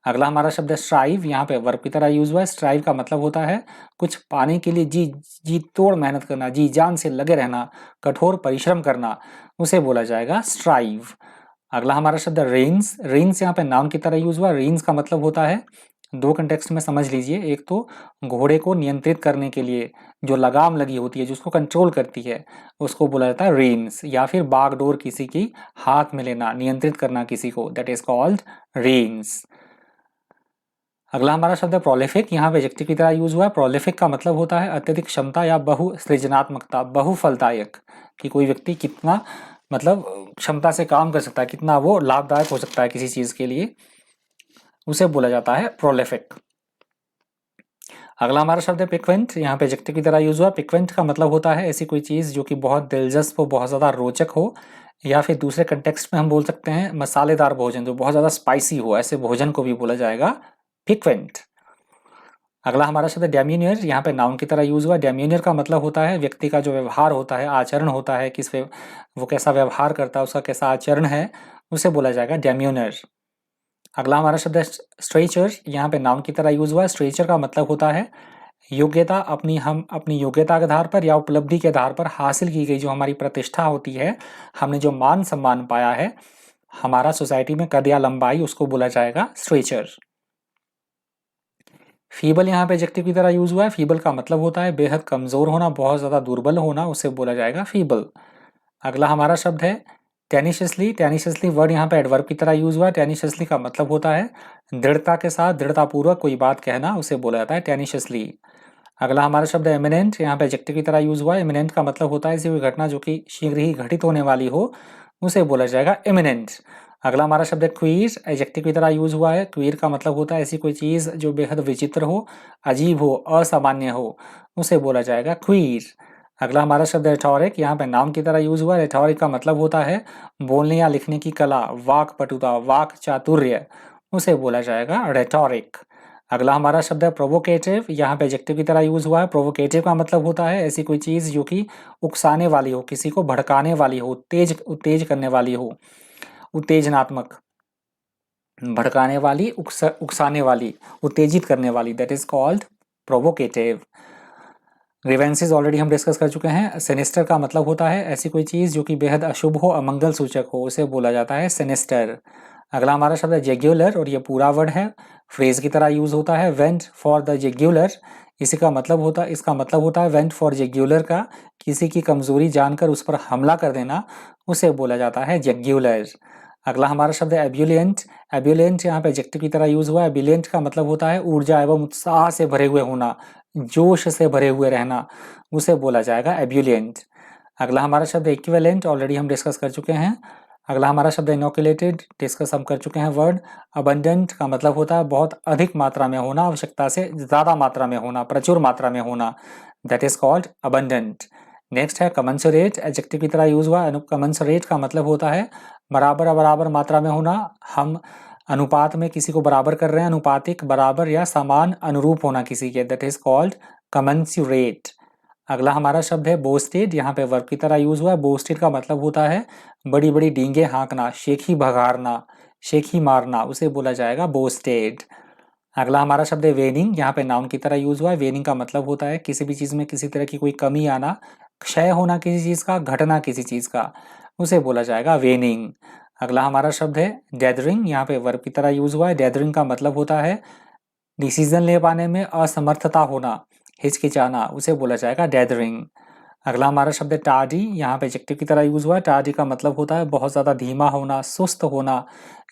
अगला हमारा शब्द है स्ट्राइव, यहाँ पे वर्ब की तरह यूज हुआ है। स्ट्राइव का मतलब होता है कुछ पाने के लिए जी जी तोड़ मेहनत करना, जी जान से लगे रहना, कठोर परिश्रम करना, उसे बोला जाएगा स्ट्राइव। अगला हमारा शब्द है रेंस। रेंस यहाँ पे नाउन की तरह यूज हुआ। रेंस का मतलब होता है, दो कंटेक्स्ट में समझ लीजिए, एक तो घोड़े को नियंत्रित करने के लिए जो लगाम लगी होती है, जो उसको कंट्रोल करती है, उसको बोला जाता है रेंस, या फिर बागडोर किसी की हाथ में लेना, नियंत्रित करना किसी को, दैट इज कॉल्ड रेंस। अगला हमारा शब्द है प्रोलिफिक, यहाँ पे एडजेक्टिव की तरह यूज हुआ है। प्रोलिफिक का मतलब होता है अत्यधिक क्षमता या बहु सृजनात्मकता, बहुफलदायक, कि कोई व्यक्ति कितना मतलब क्षमता से काम कर सकता है, कितना वो लाभदायक हो सकता है किसी चीज के लिए, उसे बोला जाता है प्रोलिफिक। अगला हमारा शब्द है पिक्वेंट, यहाँ पे एडजेक्टिव की तरह यूज हुआ। पिक्वेंट का मतलब होता है ऐसी कोई चीज जो कि बहुत दिलचस्प हो, बहुत ज्यादा रोचक हो, या फिर दूसरे कंटेक्स्ट में हम बोल सकते हैं मसालेदार भोजन, जो बहुत ज्यादा स्पाइसी हो, ऐसे भोजन को भी बोला जाएगा पिक्वेंट। अगला हमारा शब्द है डेम्यूनियर, यहाँ पे नाउन की तरह यूज हुआ। डेम्यूनियर का मतलब होता है व्यक्ति का जो व्यवहार होता है, आचरण होता है, वो कैसा व्यवहार करता है, उसका कैसा आचरण है, उसे बोला जाएगा डेम्यूनियर। अगला हमारा शब्द है स्ट्रेचर, यहाँ पे नाउन की तरह यूज हुआ है। स्ट्रेचर का मतलब होता है योग्यता, हम अपनी योग्यता के आधार पर या उपलब्धि के आधार पर हासिल की गई जो हमारी प्रतिष्ठा होती है, हमने जो मान सम्मान पाया है, हमारा सोसाइटी में कद या लंबाई, उसको बोला जाएगा स्ट्रेचर। फीबल यहाँ पे एडजेक्टिव की तरह यूज हुआ है। फीबल का मतलब होता है बेहद कमजोर होना, बहुत ज्यादा दुर्बल होना, उसे बोला जाएगा फीबल। अगला हमारा शब्द है टेनिशियसली। टेनिशियसली वर्ड यहाँ पे एडवर्ब की तरह यूज हुआ है। टेनिशियसली का मतलब होता है दृढ़ता के साथ, दृढ़तापूर्वक कोई बात कहना, उसे बोला जाता है टेनिशियसली। अगला हमारा शब्द है एमिनेंट, यहाँ पे एडजेक्टिव की तरह यूज हुआ है। एमिनेंट का मतलब होता है ऐसी कोई घटना जो कि शीघ्र ही घटित होने वाली हो, उसे बोला जाएगा इमिनेंट। अगला हमारा शब्द है क्वीर, एडजेक्टिव की तरह यूज हुआ है। क्वीर का मतलब होता है ऐसी कोई चीज जो बेहद विचित्र हो, अजीब हो, असामान्य हो, उसे बोला जाएगा क्वीर। अगला हमारा शब्द है रेटोरिक, यहाँ पे नाउन की तरह यूज हुआ है। रेटोरिक का मतलब होता है बोलने या लिखने की कला, वाक पटुता, वाक चातुर्य, उसे बोला जाएगा रेटोरिक। अगला हमारा शब्द है प्रोवोकेटिव, यहाँ पे एडजेक्टिव की तरह यूज हुआ है। प्रोवोकेटिव का मतलब होता है ऐसी कोई चीज जो कि उकसाने वाली हो, किसी को भड़काने वाली हो, उत्तेज करने वाली हो, उत्तेजनात्मक, भड़काने वाली, उकसाने वाली, उत्तेजित करने वाली, that is called provocative. Grievances already हम डिस्कस कर चुके हैं। सिनिस्टर का मतलब होता है ऐसी कोई चीज जो कि बेहद अशुभ हो, अमंगल सूचक हो, उसे बोला जाता है सिनिस्टर। अगला हमारा शब्द है जेग्युलर, और ये पूरा वर्ड है, फ्रेज की तरह यूज होता है। वेंट फॉर द जेग्युलर, इसका मतलब होता है वेंट फॉर जेग्युलर का किसी की कमजोरी जानकर उस पर हमला कर देना, उसे बोला जाता है जेग्युलर। अगला हमारा शब्द है एब्यूलियंट। एब्यूलियंट यहाँ पे एडजेक्टिव की तरह यूज हुआ है। एब्यूलियंट का मतलब होता है ऊर्जा एवं उत्साह से भरे हुए होना, जोश से भरे हुए रहना, उसे बोला जाएगा एब्यूलियंट। अगला हमारा शब्द है इक्विवेलेंट, ऑलरेडी हम डिस्कस कर चुके हैं। अगला हमारा शब्द है इनोकुलेटेड, डिस्कस हम कर चुके हैं वर्ड। अबंडेंट का मतलब होता है बहुत अधिक मात्रा में होना, आवश्यकता से ज्यादा मात्रा में होना, प्रचुर मात्रा में होना, that is called abundant. Next है कमेंसुरेट, एडजेक्टिव की तरह यूज हुआ है। कमेंसुरेट का मतलब होता है बराबर बराबर मात्रा में होना, हम अनुपात में किसी को बराबर कर रहे हैं, अनुपातिक, बराबर या समान, अनुरूप होना किसी के, दैट इज कॉल्ड कमेंसुरेट। अगला हमारा शब्द है बोस्टेड, यहाँ पे वर्ब की तरह यूज हुआ है। बोस्टेड का मतलब होता है बड़ी बड़ी डींगे हाँकना, शेखी भगारना, शेखी मारना, उसे बोला जाएगा बोस्टेड। अगला हमारा शब्द है वेनिंग, यहाँ पे नाउन की तरह यूज हुआ है। वेनिंग का मतलब होता है किसी भी चीज में किसी तरह की कोई कमी आना, क्षय होना किसी चीज का, घटना किसी चीज का, उसे बोला जाएगा वेनिंग। अगला हमारा शब्द है गैदरिंग, यहाँ पे वर्ब की तरह यूज हुआ है। गैदरिंग का मतलब होता है डिसीजन ले पाने में असमर्थता होना, हिचकिचाना, उसे बोला जाएगा गैदरिंग। अगला हमारा शब्द है टार्डी, यहाँ पे एडजेक्टिव की तरह यूज हुआ है। टार्डी का मतलब होता है बहुत ज्यादा धीमा होना, सुस्त होना,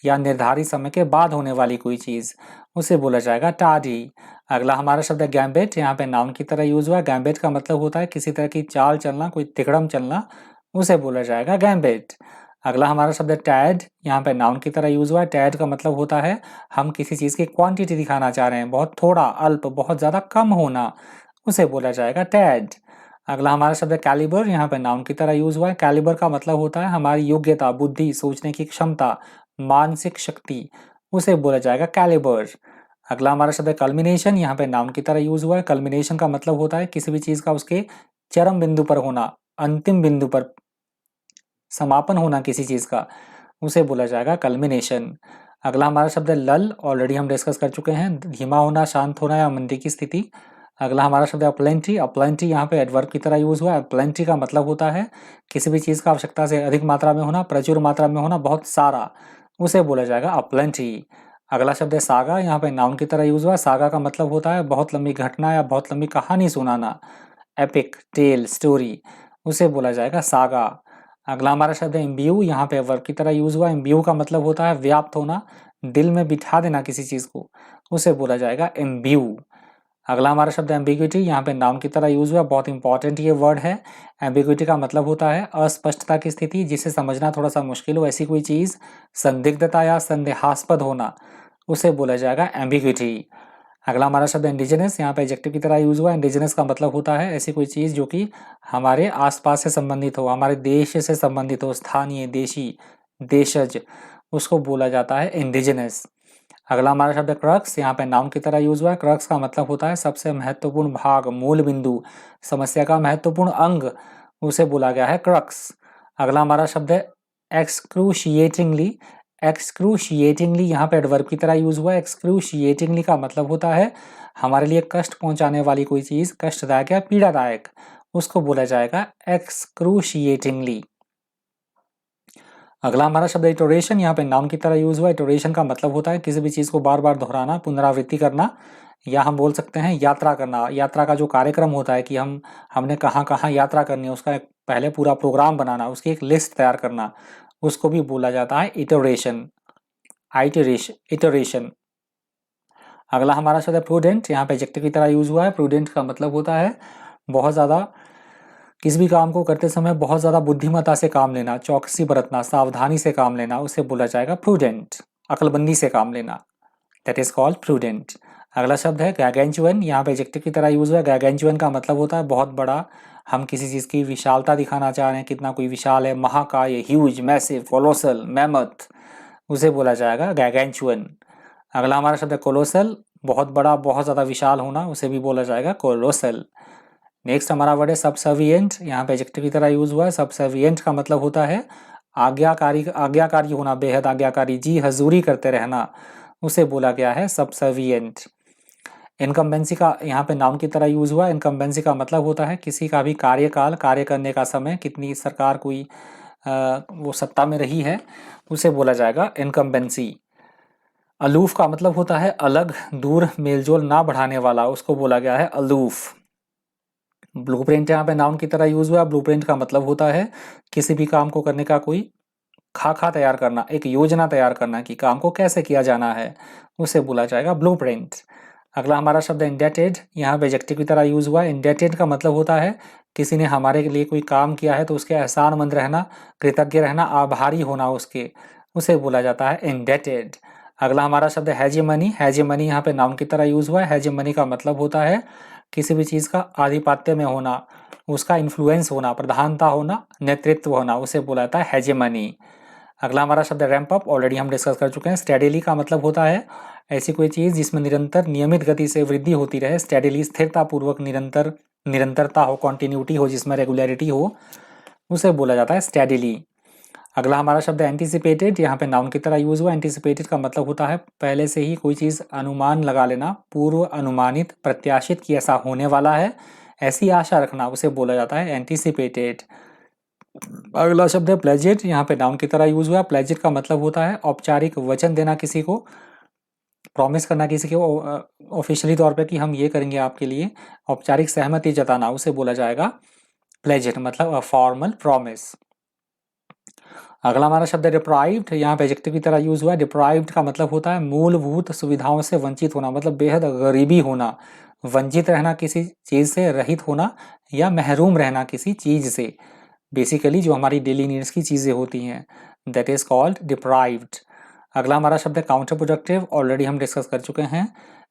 या निर्धारित समय के बाद होने वाली कोई चीज, उसे बोला जाएगा टार्डी। अगला हमारा शब्द है गैम्बिट, यहाँ पे नाउन की तरह यूज हुआ है। गैम्बिट का मतलब होता है किसी तरह की चाल चलना, कोई तिकड़म चलना, उसे बोला जाएगा गैम्बिट। अगला हमारा शब्द है टैड, यहाँ पे नाउन की तरह यूज हुआ है। टैड का मतलब होता है हम किसी चीज की क्वांटिटी दिखाना चाह रहे हैं, बहुत थोड़ा, अल्प, बहुत ज्यादा कम होना, उसे बोला जाएगा टैड। अगला हमारा शब्द है कैलिबर, यहाँ पे नाउन की तरह यूज हुआ है। कैलिबर का मतलब होता है हमारी योग्यता, बुद्धि, सोचने की क्षमता, मानसिक शक्ति, उसे बोला जाएगा कैलिबर। अगला हमारा शब्द है कल्मिनेशन, यहाँ पे नाउन की तरह यूज हुआ है। कल्मिनेशन का मतलब होता है किसी भी चीज का उसके चरम बिंदु पर होना, अंतिम बिंदु पर समापन होना किसी चीज का, उसे बोला जाएगा कल्मिनेशन। अगला हमारा शब्द है लल, ऑलरेडी हम डिस्कस कर चुके हैं, धीमा होना, शांत होना या मंदी की स्थिति। अगला हमारा शब्द है अपलेंटी। अपलेंटी यहाँ पे एडवर्ब की तरह यूज हुआ है। अपलेंटी का मतलब होता है किसी भी चीज का आवश्यकता से अधिक मात्रा में होना, प्रचुर मात्रा में होना, बहुत सारा, उसे बोला जाएगा अपलेंटी। अगला शब्द है सागा, यहाँ पे नाउन की तरह यूज हुआ है। सागा का मतलब होता है बहुत लंबी घटना या बहुत लंबी कहानी सुनाना, एपिक, टेल, स्टोरी, उसे बोला जाएगा सागा। अगला हमारा शब्द है इम्ब्यू, यहाँ पे वर्ब की तरह यूज हुआ है। इम्ब्यू का मतलब होता है व्याप्त होना, दिल में बिठा देना किसी चीज को, उसे बोला जाएगा इम्ब्यू। अगला हमारा शब्द है एम्बिग्विटी, यहाँ पे नाउन की तरह यूज हुआ है। बहुत इंपॉर्टेंट ये वर्ड है। एम्बिग्विटी का मतलब होता है अस्पष्टता की स्थिति, जिसे समझना थोड़ा सा मुश्किल हो, ऐसी कोई चीज, संदिग्धता या संदेहास्पद होना, उसे बोला जाएगा एम्बिग्विटी। अगला हमारा शब्द इंडिजिनस, यहाँ पे एडजेक्टिव की तरह यूज हुआ है। इंडिजिनस का मतलब होता है ऐसी कोई चीज जो कि हमारे आसपास से संबंधित हो, हमारे देश से संबंधित हो, स्थानीय, देशी, देशज, उसको बोला जाता है इंडिजिनस। अगला हमारा शब्द है क्रक्स, यहाँ पे नाउन की तरह यूज हुआ है। क्रक्स का मतलब होता है सबसे महत्वपूर्ण भाग, मूल बिंदु, समस्या का महत्वपूर्ण अंग, उसे बोला गया है क्रक्स। अगला हमारा शब्द है एक्सक्रूशिएटिंगली। एक्सक्रूशिएटिंगली यहाँ पे एडवर्ब की तरह यूज हुआ है। एक्सक्रूशिएटिंगली का मतलब होता है हमारे लिए कष्ट पहुंचाने वाली कोई चीज, कष्टदायक या पीड़ादायक, उसको बोला जाएगा एक्सक्रूशिएटिंगली। अगला हमारा शब्द इटोरेशन, यहाँ पे नाउन की तरह यूज हुआ है। इटोरेशन का मतलब होता है किसी भी चीज को बार बार दोहराना, पुनरावृत्ति करना, या हम बोल सकते हैं यात्रा करना। यात्रा का जो कार्यक्रम होता है कि हमने कहाँ कहाँ यात्रा करनी है, उसका एक पहले पूरा प्रोग्राम बनाना, उसकी एक लिस्ट तैयार करना, उसको भी बोला जाता है इटोरेशन। इटोरेशन। अगला हमारा शब्द है प्रूडेंट, यहाँ पे एडजेक्टिव की तरह यूज हुआ है। प्रूडेंट का मतलब होता है बहुत ज्यादा, किसी भी काम को करते समय बहुत ज्यादा बुद्धिमत्ता से काम लेना, चौकसी बरतना, सावधानी से काम लेना, उसे बोला जाएगा प्रूडेंट। अक्लबंदी से काम लेना, दैट इज कॉल्ड प्रूडेंट। अगला शब्द है गैगेंचुअन, यहाँ पे एडजेक्टिव की तरह यूज हुआ है। गैगेंचुअन का मतलब होता है बहुत बड़ा, हम किसी चीज की विशालता दिखाना चाह रहे हैं, कितना कोई विशाल है, महाकाय, ह्यूज, मैसिव, कोलोसल, मैमथ, उसे बोला जाएगा गैगेंचुअन। अगला हमारा शब्द है कोलोसल, बहुत बड़ा, बहुत ज्यादा विशाल होना, उसे भी बोला जाएगा कोलोसल। नेक्स्ट हमारा वर्ड है सबसर्विएंट, यहाँ पे एडजेक्टिव की तरह यूज हुआ है। सबसर्विएंट का मतलब होता है आज्ञाकारी होना, बेहद आज्ञाकारी, जी हजूरी करते रहना, उसे बोला गया है सबसर्विएंट। इनकम्बेंसी का यहाँ पे नाउन की तरह यूज हुआ है। इनकम्बेंसी का मतलब होता है किसी का भी कार्यकाल, कार्य करने का समय, कितनी सरकार कोई वो सत्ता में रही है, उसे बोला जाएगा इनकम्बेंसी। अलूफ का मतलब होता है अलग, दूर, मेलजोल ना बढ़ाने वाला, उसको बोला गया है अलूफ। ब्लूप्रिंट यहाँ पे नाउन की तरह यूज हुआ है। ब्लूप्रिंट का मतलब होता है किसी भी काम को करने का कोई खाका तैयार करना, एक योजना तैयार करना कि काम को कैसे किया जाना है, उसे बोला जाएगा ब्लूप्रिंट। अगला हमारा शब्द है इंडेटेड, यहाँ पे एडजेक्टिव की तरह यूज हुआ है। इंडेटेड का मतलब होता है किसी ने हमारे लिए कोई काम किया है तो उसके एहसानमंद रहना, कृतज्ञ रहना, आभारी होना उसके, उसे बोला जाता है इंडेटेड। अगला हमारा शब्द है हेजेमनी। हेजेमनी यहाँ पे नाउन की तरह यूज हुआ है। हेजेमनी का मतलब होता है किसी भी चीज का आधिपत्य में होना, उसका इन्फ्लुएंस होना, प्रधानता होना, नेतृत्व होना, उसे बोला जाता है हेजेमनी। अगला हमारा शब्द है रैंप अप, ऑलरेडी हम डिस्कस कर चुके हैं। स्टेडिली का मतलब होता है ऐसी कोई चीज जिसमें निरंतर नियमित गति से वृद्धि होती रहे। स्टेडिली स्थिरता पूर्वक, निरंतरता हो, कॉन्टिन्यूटी हो, जिसमें रेगुलरिटी हो, उसे बोला जाता है स्टेडिली। अगला हमारा शब्द है एंटीसिपेटेड, यहाँ पे नाउन की तरह यूज हुआ। एंटीसिपेटेड का मतलब होता है पहले से ही कोई चीज अनुमान लगा लेना, पूर्व अनुमानित, प्रत्याशित कि ऐसा होने वाला है, ऐसी आशा रखना, उसे बोला जाता है एंटीसिपेटेड। अगला शब्द है प्लेजेड, यहाँ पे नाउन की तरह यूज हुआ। प्लेजेड का मतलब होता है औपचारिक वचन देना किसी को, प्रॉमिस करना किसी को ऑफिशियली तौर पे कि हम ये करेंगे आपके लिए, औपचारिक सहमति जताना, उसे बोला जाएगा प्लेजेड, मतलब अ फॉर्मल प्रॉमिस। अगला हमारा शब्द है डिप्राइव्ड, यहाँ पे एडजेक्टिव की तरह यूज हुआ है। डिप्राइव्ड का मतलब होता है मूलभूत सुविधाओं से वंचित होना, मतलब बेहद गरीबी होना, वंचित रहना किसी चीज से, रहित होना या महरूम रहना किसी चीज से, बेसिकली जो हमारी डेली नीड्स की चीजें होती हैं, दैट इज कॉल्ड डिप्राइव्ड। अगला हमारा शब्द है काउंटर प्रोडक्टिव, ऑलरेडी हम डिस्कस कर चुके हैं।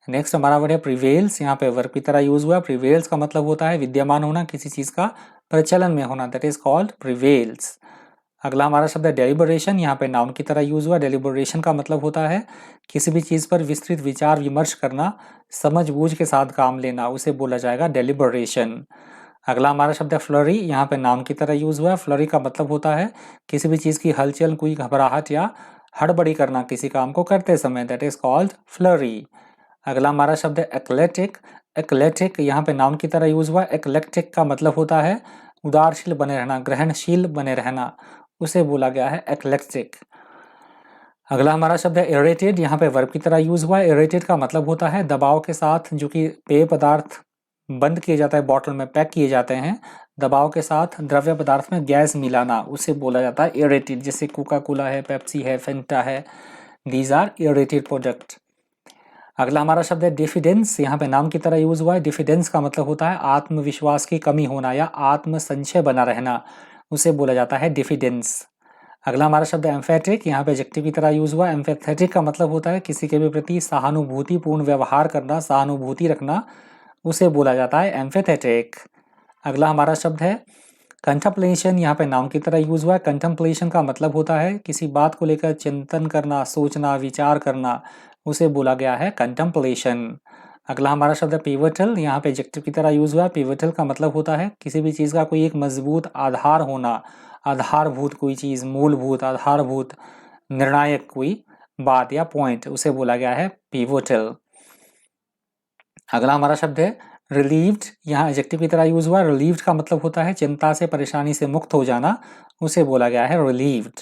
नेक्स्ट हमारा वर्ड है प्रिवेल्स, यहाँ पे वर्ब की तरह यूज हुआ। प्रिवेल्स का मतलब होता है विद्यमान होना, किसी चीज का प्रचलन में होना, दैट इज कॉल्ड प्रिवेल्स। अगला हमारा शब्द है डेलिबरेशन, यहाँ पे नाउन की तरह यूज हुआ। डेलिबरेशन का मतलब होता है किसी भी चीज पर विस्तृत विचार विमर्श करना, समझ बूझ के साथ काम लेना, उसे बोला जाएगा डेलिबरेशन। अगला हमारा शब्द है फ्लरी, यहाँ पे नाउन की तरह यूज हुआ है। फ्लरी का मतलब होता है किसी भी चीज की हलचल, कोई घबराहट या हड़बड़ी करना किसी काम को करते समय, दैट इज कॉल्ड फ्लरी। अगला हमारा शब्द है एक्लेटिक। एक्लेटिक यहाँ पे नाउन की तरह यूज हुआ। एक्लेक्टिक का मतलब होता है उदारशील बने रहना, ग्रहणशील बने रहना, उसे बोला गया है एक्लेक्टिक। अगला हमारा शब्द है इरिटेड, यहाँ पे वर्ब की तरह यूज हुआ है। इरिटेड का मतलब होता है दबाव के साथ, जो कि पेय पदार्थ बंद किए जाता है, बॉटल में पैक किए जाते हैं, दबाव के साथ द्रव्य पदार्थ में गैस मिलाना, उसे बोला जाता है इरिटेड। जैसे कोका कोला है, पेप्सी है, फेंटा है, दीज आर इरिटेड प्रोडक्ट। अगला हमारा शब्द है डिफिडेंस, यहाँ पे नाम की तरह यूज हुआ है। डिफिडेंस का मतलब होता है आत्मविश्वास की कमी होना या आत्म संशय बना रहना, उसे बोला जाता है डिफिडेंस। अगला हमारा शब्द है एम्फेटिक, यहाँ पे एडजेक्टिव की तरह यूज हुआ। एम्फेथेटिक का मतलब होता है किसी के भी प्रति सहानुभूतिपूर्ण व्यवहार करना, सहानुभूति रखना, उसे बोला जाता है एम्फेथेटिक। अगला हमारा शब्द है कंटेम्पलेशन यहाँ पे नाउन की तरह यूज हुआ है। कंटेम्पलेशन का मतलब होता है किसी बात को लेकर चिंतन करना, सोचना, विचार करना, उसे बोला गया है कंटेम्पलेशन। अगला हमारा शब्द है पिवटल, यहाँ पे एडजेक्टिव की तरह यूज हुआ है। पिवटल का मतलब होता है किसी भी चीज का कोई एक मजबूत आधार होना, आधारभूत कोई चीज, मूलभूत, आधारभूत, निर्णायक कोई बात या पॉइंट, उसे बोला गया है पिवटल। अगला हमारा शब्द है रिलीव्ड, यहाँ एडजेक्टिव की तरह यूज हुआ है। रिलीव्ड का मतलब होता है चिंता से, परेशानी से मुक्त हो जाना, उसे बोला गया है रिलीव्ड।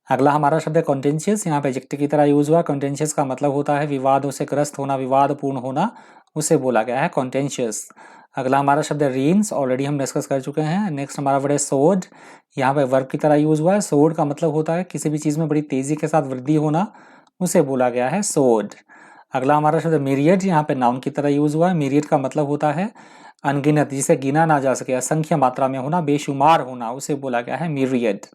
अगला हमारा शब्द है कॉन्टेंशियस, यहाँ पे एडजेक्टिव की तरह यूज हुआ। कॉन्टेंशियस का मतलब होता है विवादों से ग्रस्त होना, विवादपूर्ण होना, उसे बोला गया है कॉन्टेंशियस। अगला हमारा शब्द है रेंस, ऑलरेडी हम डिस्कस कर चुके हैं। नेक्स्ट हमारा वर्ड है सोर्ड, यहाँ पे वर्ब की तरह यूज हुआ है। सोर्ड का मतलब होता है किसी भी चीज में बड़ी तेजी के साथ वृद्धि होना, उसे बोला गया है सोर्ड। अगला हमारा शब्द मीरियड, यहाँ पे नाउन की तरह यूज हुआ है। मीरियड का मतलब होता है अनगिनत, जिसे गिना ना जा सके, असंख्य मात्रा में होना, बेशुमार होना, उसे बोला गया है मीरियड।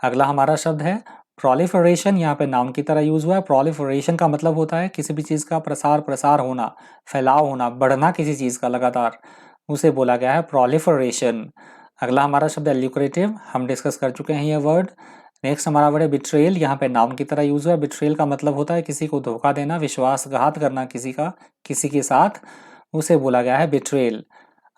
अगला हमारा शब्द है प्रोलिफरेशन, यहाँ पे नाउन की तरह यूज हुआ है। प्रोलिफरेशन का मतलब होता है किसी भी चीज का प्रसार होना, फैलाव होना, बढ़ना किसी चीज का लगातार, उसे बोला गया है प्रोलिफरेशन। अगला हमारा शब्द है ल्यूक्रेटिव, हम डिस्कस कर चुके हैं ये वर्ड। नेक्स्ट हमारा वर्ड है बिट्रेयल, यहाँ पे नाउन की तरह यूज हुआ है। बिट्रेयल का मतलब होता है किसी को धोखा देना, विश्वासघात करना किसी के साथ, उसे बोला गया है बिट्रेयल।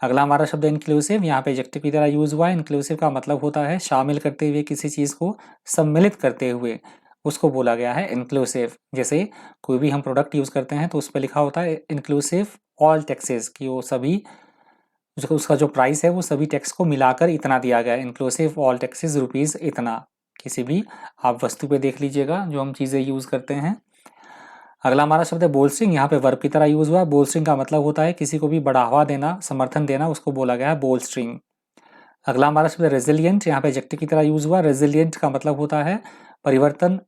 अगला हमारा शब्द है इंक्लूसिव, यहाँ पे एडजेक्टिव की तरह यूज हुआ है। इंक्लूसिव का मतलब होता है शामिल करते हुए, किसी चीज को सम्मिलित करते हुए, उसको बोला गया है इंक्लूसिव। जैसे कोई भी हम प्रोडक्ट यूज करते हैं तो उस पर लिखा होता है इंक्लूसिव ऑल टैक्सेस, कि वो सभी उसका जो प्राइस है वो सभी टैक्स को मिलाकर इतना दिया गया है, इंक्लूसिव ऑल टैक्सेस रुपीज इतना। किसी भी आप वस्तु पे देख लीजिएगा जो हम चीजें यूज करते हैं। अगला हमारा शब्द है बोल्स्टिंग, यहाँ पे वर्ब की तरह यूज हुआ है। बोल्स्टिंग का मतलब होता है किसी को भी बढ़ावा देना, समर्थन देना, उसको बोला गया है बोल्स्टिंग। अगला हमारा शब्द है रेजिलियंट, यहाँ पे एडजेक्टिव की तरह यूज हुआ। रेजिलियंट का मतलब होता है परिवर्तन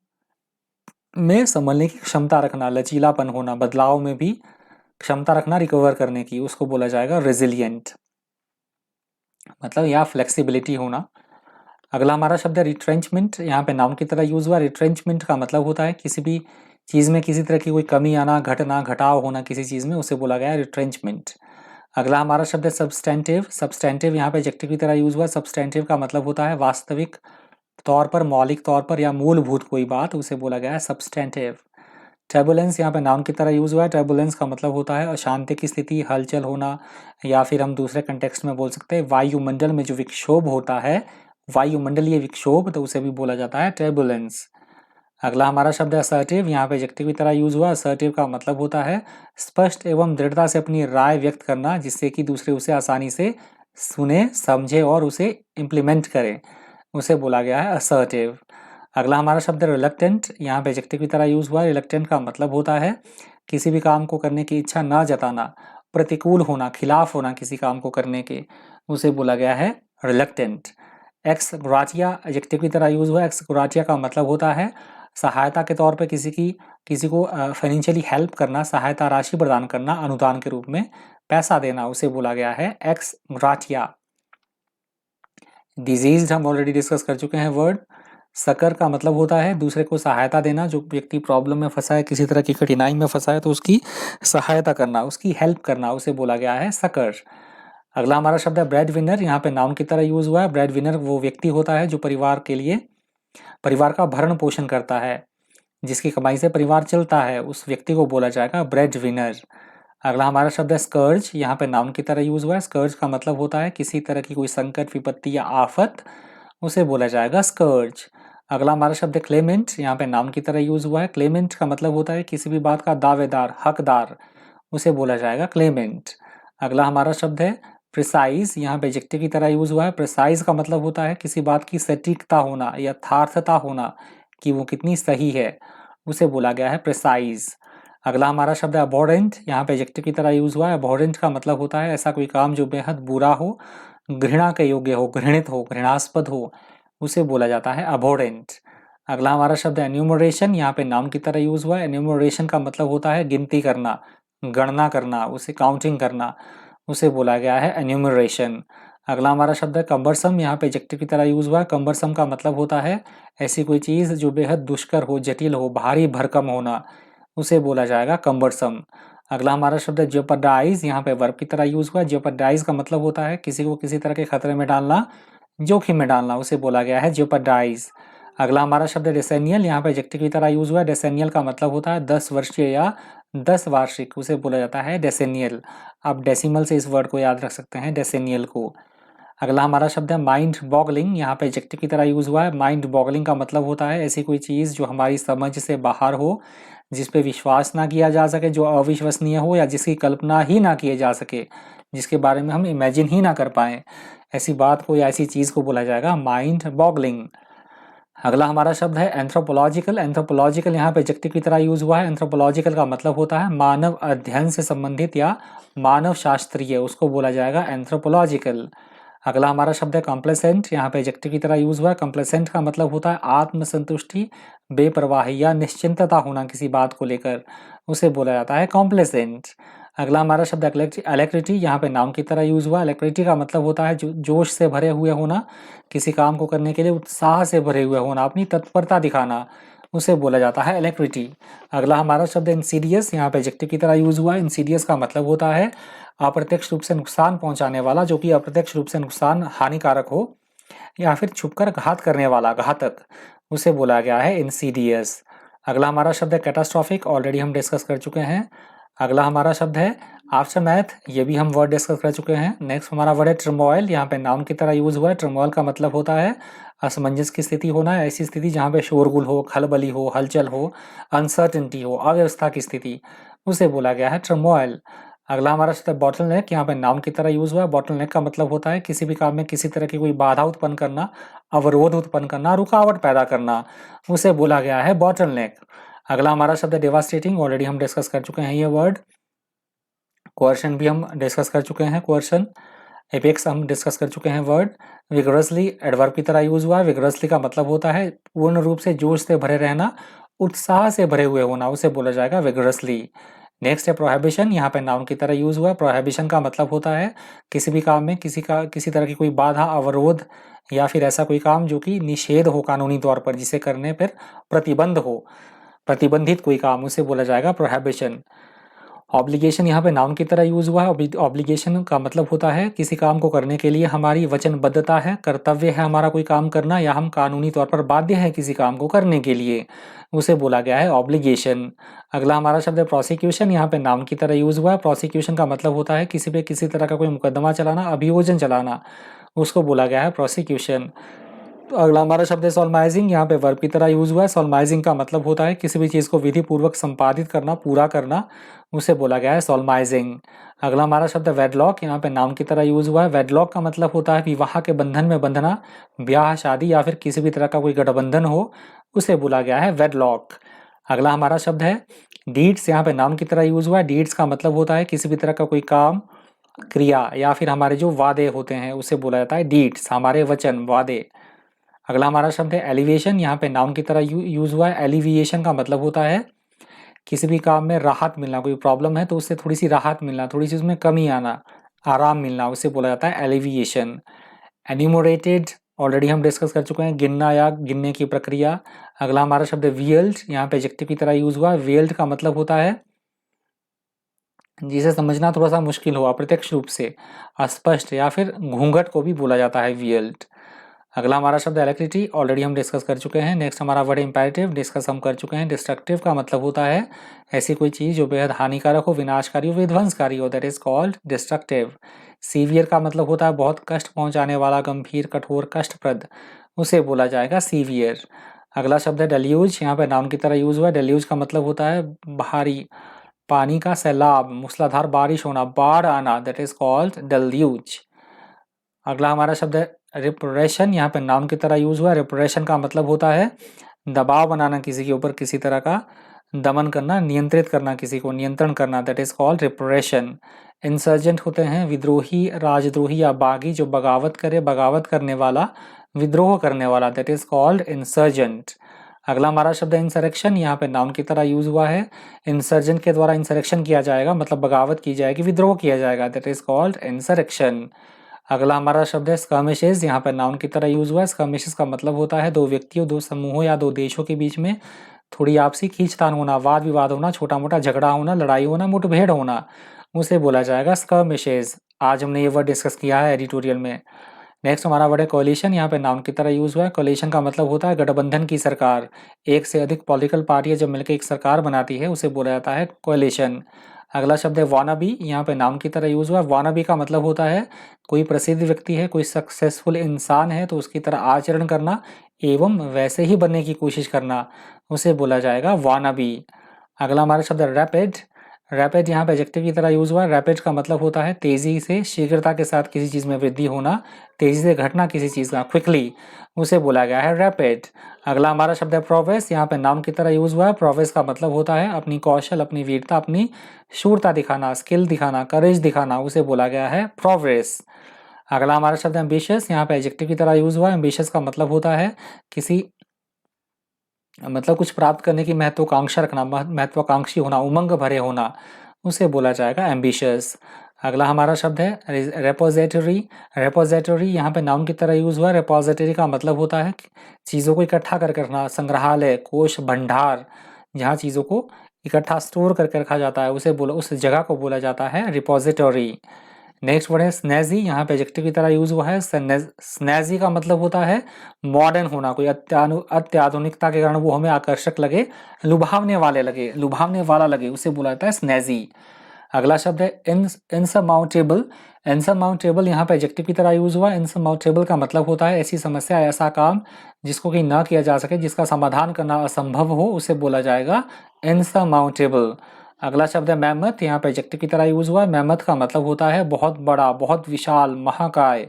में संभलने की क्षमता रखना, लचीलापन होना, बदलाव में भी क्षमता रखना, रिकवर करने की, उसको बोला जाएगा रेजिलियंट, मतलब या फ्लेक्सिबिलिटी होना। अगला हमारा शब्द है रिट्रेंचमेंट, यहाँ पे नाउन की तरह यूज हुआ। रिट्रेंचमेंट का मतलब होता है किसी भी चीज में किसी तरह की कोई कमी आना, घटना, घटाव होना किसी चीज में, उसे बोला गया है रिट्रेंचमेंट। अगला हमारा शब्द है सब्सटेंटिव। सब्सटेंटिव यहाँ पे एडजेक्टिव की तरह यूज हुआ। सब्सटेंटिव का मतलब होता है वास्तविक तौर पर, मौलिक तौर पर या मूलभूत कोई बात, उसे बोला गया है सब्सटेंटिव। टर्बुलेंस यहाँ पे नाउन की तरह यूज हुआ है। टर्बुलेंस का मतलब होता है अशांति की स्थिति, हलचल होना, या फिर हम दूसरे कंटेक्स्ट में बोल सकते हैं वायुमंडल में जो विक्षोभ होता है, वायुमंडलीय विक्षोभ, तो उसे भी बोला जाता है टर्बुलेंस। अगला हमारा शब्द है असर्टिव, यहाँ पे एडजेक्टिव की तरह यूज हुआ। असर्टिव का मतलब होता है स्पष्ट एवं दृढ़ता से अपनी राय व्यक्त करना, जिससे कि दूसरे उसे आसानी से सुने, समझे और उसे इम्प्लीमेंट करें, उसे बोला गया है असर्टिव। अगला हमारा शब्द है रिलक्टेंट, यहाँ पे एडजेक्टिव की तरह यूज हुआ। रिलक्टेंट का मतलब होता है किसी भी काम को करने की इच्छा ना जताना, प्रतिकूल होना, खिलाफ होना किसी काम को करने के, उसे बोला गया है रिलक्टेंट। एक्स ग्राटिया एडजेक्टिव की तरह यूज हुआ। एक्स ग्राटिया का मतलब होता है सहायता के तौर पे किसी को फाइनेंशियली हेल्प करना, सहायता राशि प्रदान करना, अनुदान के रूप में पैसा देना, उसे बोला गया है एक्स ग्राटिया। डिजीज हम ऑलरेडी डिस्कस कर चुके हैं वर्ड। सकर का मतलब होता है दूसरे को सहायता देना, जो व्यक्ति प्रॉब्लम में फंसा है, किसी तरह की कठिनाई में फंसा है, तो उसकी सहायता करना, उसकी हेल्प करना, उसे बोला गया है सकर। अगला हमारा शब्द है ब्रेड विनर, यहाँ पे नाउन की तरह यूज हुआ है। ब्रेड विनर वो व्यक्ति होता है जो परिवार का भरण पोषण करता है, जिसकी कमाई से परिवार चलता है, उस व्यक्ति को बोला जाएगा ब्रेड विनर। अगला हमारा शब्द है स्कर्ज, यहाँ पे नाउन की तरह यूज हुआ है। स्कर्ज का मतलब होता है किसी तरह की कोई संकट, विपत्ति या आफत, उसे बोला जाएगा स्कर्ज। अगला हमारा शब्द है क्लेमेंट, यहाँ पे नाउन की तरह यूज हुआ है। क्लेमेंट का मतलब होता है किसी भी बात का दावेदार, हकदार, उसे बोला जाएगा क्लेमेंट। अगला हमारा शब्द है प्रिसाइज, यहाँ पे एडजेक्टिव की तरह यूज हुआ है। प्रिसाइज का मतलब होता है किसी बात की सटीकता होना, यथार्थता होना, कि वो कितनी सही है, उसे बोला गया है प्रिसाइज। अगला हमारा शब्द है अबॉर्डेंट, यहाँ पे एडजेक्टिव की तरह यूज हुआ है। अबॉर्डेंट का मतलब होता है ऐसा कोई काम जो बेहद बुरा हो, घृणा के योग्य हो, घृणित हो, घृणास्पद हो, उसे बोला जाता है अबॉर्डेंट। अगला हमारा शब्द है एन्यूमरेशन, यहाँ पे नाउन की तरह यूज हुआ है। एन्यूमरेशन का मतलब होता है गिनती करना, गणना करना, उसे काउंटिंग करना, उसे बोला गया है एन्यूमरेशन। अगला हमारा शब्द है कम्बरसम, यहाँ पे एडजेक्टिव की तरह यूज हुआ है। कम्बरसम का मतलब होता है ऐसी कोई चीज जो बेहद दुष्कर हो, जटिल हो, भारी भरकम होना, उसे बोला जाएगा कम्बरसम। अगला हमारा शब्द है जेपरडाइज, यहाँ पे वर्ब की तरह यूज हुआ है। जेपरडाइज का मतलब होता है किसी को किसी तरह के खतरे में डालना, जोखिम में डालना, उसे बोला गया है जेपरडाइज। अगला हमारा शब्द है डेसेनियल, यहाँ पे एडजेक्टिव की तरह यूज हुआ है। डेसेनियल का मतलब होता है 10 वर्षीय या 10 वार्षिक, उसे बोला जाता है डेसेनियल। आप डेसिमल से इस वर्ड को याद रख सकते हैं, डेसेनियल को। अगला हमारा शब्द है माइंड बॉगलिंग, यहाँ पे एडजेक्टिव की तरह यूज हुआ है। माइंड बॉगलिंग का मतलब होता है ऐसी कोई चीज़ जो हमारी समझ से बाहर हो, जिस पे विश्वास ना किया जा सके, जो अविश्वसनीय हो या जिसकी कल्पना ही ना किए जा सके, जिसके बारे में हम इमेजिन ही ना कर पाए, ऐसी बात को या ऐसी चीज़ को बोला जाएगा माइंड बॉगलिंग। अगला हमारा शब्द है एंथ्रोपोलॉजिकल। एंथ्रोपोलॉजिकल यहाँ पे एडजेक्टिव की तरह यूज हुआ है। एंथ्रोपोलॉजिकल का मतलब होता है मानव अध्ययन से संबंधित या मानव शास्त्रीय, उसको बोला जाएगा एंथ्रोपोलॉजिकल। अगला हमारा शब्द है कॉम्प्लेसेंट, यहाँ पे एडजेक्टिव की तरह यूज हुआ है। कॉम्प्लेसेंट का मतलब होता है आत्मसंतुष्टि, बेपरवाही या निश्चिंतता होना किसी बात को लेकर, उसे बोला जाता है कॉम्प्लेसेंट। अगला हमारा शब्द एलेक्ट्रिटी, यहाँ पे नाउन की तरह यूज हुआ। एलेक्ट्रिटी का मतलब होता है जोश से भरे हुए होना, किसी काम को करने के लिए उत्साह से भरे हुए होना, अपनी तत्परता दिखाना, उसे बोला जाता है एलेक्ट्रिटी। अगला हमारा शब्द इंसीडियस, यहाँ पे एडजेक्टिव की तरह यूज हुआ है। इंसीडियस का मतलब होता है अप्रत्यक्ष रूप से नुकसान पहुंचाने वाला, जो कि अप्रत्यक्ष रूप से नुकसान हानिकारक हो या फिर छुपकर घात करने वाला, घातक, उसे बोला गया है इंसीडियस। अगला हमारा शब्द है कैटास्ट्रॉफिक, ऑलरेडी हम डिस्कस कर चुके हैं। अगला हमारा शब्द है आफ्टरमैथ, ये भी हम वर्ड डिस्कस कर चुके हैं। नेक्स्ट हमारा वर्ड है टर्मोइल, यहाँ पे नाउन की तरह यूज हुआ है। टर्मोइल का मतलब होता है असमंजस की स्थिति होना, ऐसी स्थिति जहाँ पे शोरगुल हो, खलबली हो, हलचल हो, अनसर्टेनिटी हो, अव्यवस्था की स्थिति, उसे बोला गया है टर्मोइल। अगला हमारा शब्द है बॉटल नेक, यहाँ पे नाउन की तरह यूज हुआ है। बॉटल नेक का मतलब होता है किसी भी काम में किसी तरह की कोई बाधा उत्पन्न करना, अवरोध उत्पन्न करना, रुकावट पैदा करना, उसे बोला गया है बॉटल नेक। अगला हमारा शब्द है डेवास्टेटिंग, ऑलरेडी हम डिस्कस कर चुके हैं ये वर्ड। कोअर्शन भी हम डिस्कस कर चुके हैं, कोअर्शन। एपेक्स हम डिस्कस कर चुके हैं वर्ड। विगरसली एडवर्ब की तरह यूज हुआ है। विगरसली का मतलब होता है पूर्ण रूप से जोश से भरे रहना, उत्साह से भरे हुए होना, उसे बोला जाएगा विगरसली। नेक्स्ट है प्रोहिबिशन, यहाँ पे नाउन की तरह यूज हुआ है। प्रोहिबिशन का मतलब होता है किसी भी काम में किसी तरह की कोई बाधा, अवरोध या फिर ऐसा कोई काम जो कि निषेध हो कानूनी तौर पर, जिसे करने पर प्रतिबंध हो, प्रतिबंधित कोई काम, उसे बोला जाएगा प्रोहिबिशन। ऑब्लिगेशन यहाँ पे नाउन की तरह यूज हुआ है। ऑब्लिगेशन का मतलब होता है किसी काम को करने के लिए हमारी वचनबद्धता है, कर्तव्य है हमारा कोई काम करना, या हम कानूनी तौर पर बाध्य है किसी काम को करने के लिए, उसे बोला गया है ऑब्लिगेशन। अगला हमारा शब्द है प्रोसिक्यूशन, यहाँ पे नाउन की तरह यूज हुआ है। प्रोसिक्यूशन का मतलब होता है किसी पे किसी तरह का कोई मुकदमा चलाना, अभियोजन चलाना, उसको बोला गया है प्रोसिक्यूशन। तो अगला हमारा शब्द है सॉल्माइजिंग, यहाँ पे वर्ब की तरह यूज हुआ है। सॉल्माइजिंग का मतलब होता है किसी भी चीज़ को विधि पूर्वक संपादित करना, पूरा करना, उसे बोला गया है सॉल्माइजिंग। अगला हमारा शब्द है वेडलॉक, यहाँ पे नाउन की तरह यूज हुआ है। वेडलॉक का मतलब होता है विवाह के बंधन में बंधना, ब्याह शादी या फिर किसी भी तरह का कोई गठबंधन हो, उसे बोला गया है वेडलॉक। अगला हमारा शब्द है डीड्स, यहाँ पे नाउन की तरह यूज हुआ है। डीड्स का मतलब होता है किसी भी तरह का कोई काम, क्रिया या फिर हमारे जो वादे होते हैं, उसे बोला जाता है डीड्स, हमारे वचन, वादे। अगला हमारा शब्द है एलिवेशन, यहाँ पे नाउन की तरह यूज हुआ है। एलिविएशन का मतलब होता है किसी भी काम में राहत मिलना, कोई प्रॉब्लम है तो उससे थोड़ी सी राहत मिलना, थोड़ी सी उसमें कमी आना, आराम मिलना, उसे बोला जाता है एलिविएशन। एन्यूमरेटेड ऑलरेडी हम डिस्कस कर चुके हैं, गिनना या गिनने की प्रक्रिया। अगला हमारा शब्द है वियल्ड, यहाँ पे एडजेक्टिव की तरह यूज हुआ है। वियल्ड का मतलब होता है जिसे समझना थोड़ा सा मुश्किल हो, अप्रत्यक्ष रूप से, अस्पष्ट या फिर घूंघट को भी बोला जाता है वियल्ड। अगला हमारा शब्द एलेक्ट्रिटी, ऑलरेडी हम डिस्कस कर चुके हैं। नेक्स्ट हमारा वर्ड इंपैरेटिव, डिस्कस हम कर चुके हैं। डिस्ट्रक्टिव का मतलब होता है ऐसी कोई चीज़ जो बेहद हानिकारक हो, विनाशकारी हो, विध्वंसकारी हो, that is called destructive. Severe का मतलब होता है बहुत कष्ट पहुंचाने वाला, गंभीर, कठोर, कष्टप्रद, उसे बोला जाएगा सीवियर। अगला शब्द है डेल्यूज, यहाँ पे नाउन की तरह यूज हुआ है। डेल्यूज का मतलब होता है भारी पानी का सैलाब, मूसलाधार बारिश होना, बाढ़ आना, दैट इज कॉल्ड डेल्यूज। अगला हमारा शब्द है रिप्रेशन, यहाँ पे नाउन की तरह यूज हुआ। रिप्रेशन का मतलब होता है दबाव बनाना किसी के ऊपर, किसी तरह का दमन करना, नियंत्रित करना, किसी को नियंत्रण करना, that is called repression. Insurgent होते हैं विद्रोही, राजद्रोही या बागी, जो बगावत करे, बगावत करने वाला, विद्रोह करने वाला, दैट इज कॉल्ड इंसर्जेंट। अगला हमारा शब्द है इंसरेक्शन, यहाँ पे नाउन की तरह यूज हुआ है। इंसर्जेंट के द्वारा इंसरेक्शन किया जाएगा, मतलब बगावत की जाएगी, विद्रोह किया जाएगा, दैट इज कॉल्ड इंसरेक्शन। अगला हमारा शब्द है स्कर्मिशेस, यहाँ पर नाउन की तरह यूज हुआ है। स्कर्मिशेस का मतलब होता है दो व्यक्तियों, दो समूहों या दो देशों के बीच में थोड़ी आपसी खींचतान होना, वाद विवाद होना, छोटा मोटा झगड़ा होना, लड़ाई होना, मुठभेड़ होना, उसे बोला जाएगा स्कर्मिशेस। आज हमने ये वर्ड डिस्कस किया है एडिटोरियल में। नेक्स्ट हमारा वर्ड है कोलिशन, यहाँ पे नाउन की तरह यूज हुआ है। कोलिशन का मतलब होता है गठबंधन की सरकार। एक से अधिक पॉलिटिकल पार्टियां जब मिलकर एक सरकार बनाती है उसे बोला जाता है कोलिशन। अगला शब्द है वानाबी, यहाँ पे नाउन की तरह यूज हुआ है। वानाबी का मतलब होता है कोई प्रसिद्ध व्यक्ति है, कोई सक्सेसफुल इंसान है तो उसकी तरह आचरण करना एवं वैसे ही बनने की कोशिश करना, उसे बोला जाएगा वानाबी। अगला हमारा शब्द है रैपिड। रैपिड यहाँ पे एडजेक्टिव की तरह यूज हुआ है। रैपिड का मतलब होता है तेजी से, शीघ्रता के साथ किसी चीज में वृद्धि होना, तेजी से घटना किसी चीज का, क्विकली, उसे बोला गया है रैपिड। अगला हमारा शब्द है प्रोवेस, यहाँ पे नाउन की तरह यूज हुआ है। प्रोवेस का मतलब होता है अपनी कौशल, अपनी वीरता, अपनी शूरता दिखाना, स्किल दिखाना, करेज दिखाना, उसे बोला गया है प्रोवेस। अगला हमारा शब्द है एम्बिशियस, यहाँ पे एडजेक्टिव की तरह यूज हुआ है। एम्बिशियस का मतलब होता है किसी कुछ प्राप्त करने की महत्वाकांक्षा रखना, महत्वाकांक्षी होना, उमंग भरे होना, उसे बोला जाएगा एम्बिशियस। अगला हमारा शब्द है रेपोजिटरी। रेपोजिटरी यहाँ पे नाउन की तरह यूज हुआ है। रेपोजिटरी का मतलब होता है चीज़ों को इकट्ठा कर रखना, संग्रहालय, कोष, भंडार, जहाँ चीज़ों को इकट्ठा स्टोर करके रखा जाता है उसे बोला, उस जगह को बोला जाता है रिपोजिटरी। नेक्स्ट वर्ड है स्नैजी, यहाँ पे एडजेक्टिव की तरह यूज हुआ है। स्नैजी का मतलब होता है मॉडर्न होना, कोई अत्याधुनिकता के कारण वो हमें आकर्षक लगे, लुभावने वाला लगे, उसे बोला जाता है स्नैजी। अगला शब्द है इनसरमाउंटेबल। इनसरमाउंटेबल यहाँ पे एडजेक्टिव की तरह यूज हुआ है। इनसरमाउंटेबल का मतलब होता है ऐसी समस्या, ऐसा काम जिसको कि ना किया जा सके, जिसका समाधान करना असंभव हो, उसे बोला जाएगा इनसरमाउंटेबल। अगला शब्द है मैमथ, यहाँ पे एडजेक्टिव की तरह यूज हुआ है। मैमथ का मतलब होता है बहुत बड़ा, बहुत विशाल, महाकाय,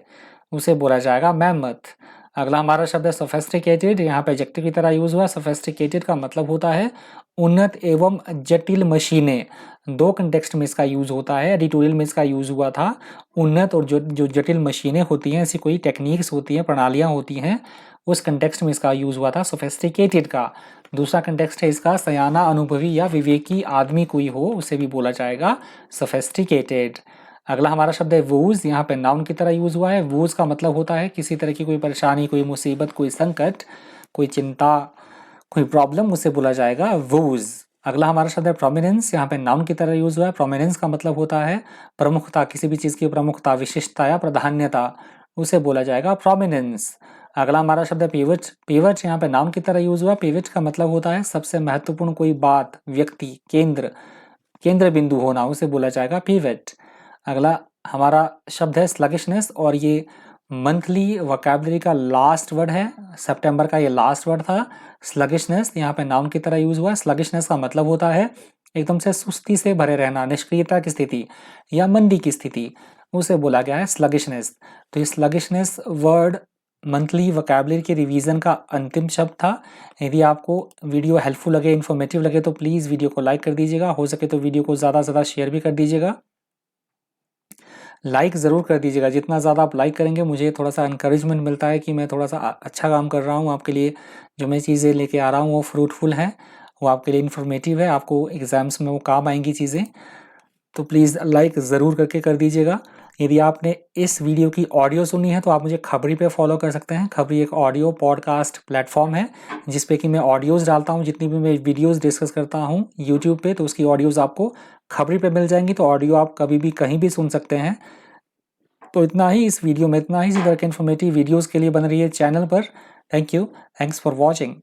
उसे बोला जाएगा मैमथ। अगला हमारा शब्द है सोफेस्टिकेटेड, यहाँ पे एडजेक्टिव की तरह यूज हुआ है। सोफेस्टिकेटेड का मतलब होता है उन्नत एवं जटिल मशीनें। दो कंटेक्स्ट में इसका यूज होता है। एडिटोरियल में इसका यूज हुआ था। उन्नत और जो जटिल मशीनें होती हैं, ऐसी कोई टेक्निक्स होती हैं, प्रणालियां होती हैं, उस कंटेक्स्ट में इसका यूज हुआ था सोफेस्टिकेटेड का। दूसरा कंटेक्स्ट है इसका सयाना, अनुभवी या विवेकी आदमी कोई हो, उसे भी बोला जाएगा सोफेस्टिकेटेड। अगला हमारा शब्द है वूज, यहाँ पे नाउन की तरह यूज हुआ है। वूज का मतलब होता है किसी तरह की कोई परेशानी, कोई मुसीबत, कोई संकट, कोई चिंता, कोई प्रॉब्लम, उसे बोला जाएगा वूज। अगला हमारा शब्द है प्रोमिनेंस, यहाँ पे नाउन की तरह यूज हुआ है। प्रोमिनेंस का मतलब होता है प्रमुखता, किसी भी चीज की प्रमुखता, विशिष्टता या प्राधान्यता, उसे बोला जाएगा प्रोमिनेंस। अगला हमारा शब्द है पीवट। पीवट यहाँ पे नाउन की तरह यूज हुआ। पीवट का मतलब होता है सबसे महत्वपूर्ण कोई बात, व्यक्ति, केंद्र बिंदु होना, उसे बोला जाएगा पीवट। अगला हमारा शब्द है स्लगिशनेस, और ये मंथली वोकैबुलरी का लास्ट वर्ड है। सितंबर का ये लास्ट वर्ड था स्लगिशनेस, यहाँ पे नाउन की तरह यूज हुआ है। स्लगिशनेस का मतलब होता है एकदम से सुस्ती से भरे रहना, निष्क्रियता की स्थिति या मंदी की स्थिति, उसे बोला गया है स्लगिशनेस। तो ये स्लगिशनेस वर्ड मंथली वोकैबुलरी के रिवीजन का अंतिम शब्द था। यदि आपको वीडियो हेल्पफुल लगे, इन्फॉर्मेटिव लगे तो प्लीज़ वीडियो को लाइक कर दीजिएगा। हो सके तो वीडियो को ज़्यादा से ज़्यादा शेयर भी कर दीजिएगा। लाइक ज़रूर कर दीजिएगा, जितना ज़्यादा आप लाइक करेंगे मुझे थोड़ा सा इंकरेजमेंट मिलता है कि मैं थोड़ा सा अच्छा काम कर रहा हूँ आपके लिए। जो मैं चीज़ें लेके आ रहा हूँ वो फ्रूटफुल है, वो आपके लिए इन्फॉर्मेटिव है, आपको एग्ज़ाम्स में वो काम आएंगी चीज़ें। तो प्लीज़ लाइक ज़रूर करके कर दीजिएगा। यदि आपने इस वीडियो की ऑडियो सुनी है तो आप मुझे खबरी पे फॉलो कर सकते हैं। खबरी एक ऑडियो पॉडकास्ट प्लेटफॉर्म है जिस पे कि मैं ऑडियोज़ डालता हूँ। जितनी भी मैं वीडियोज़ डिस्कस करता हूँ यूट्यूब पे, तो उसकी ऑडियोज़ आपको खबरी पे मिल जाएंगी। तो ऑडियो आप कभी भी कहीं भी सुन सकते हैं। तो इतना ही इस वीडियो में, इतना ही इसी तरह के इन्फॉर्मेटिव वीडियोज़ के लिए बन रही है चैनल पर। Thank you, thanks for watching.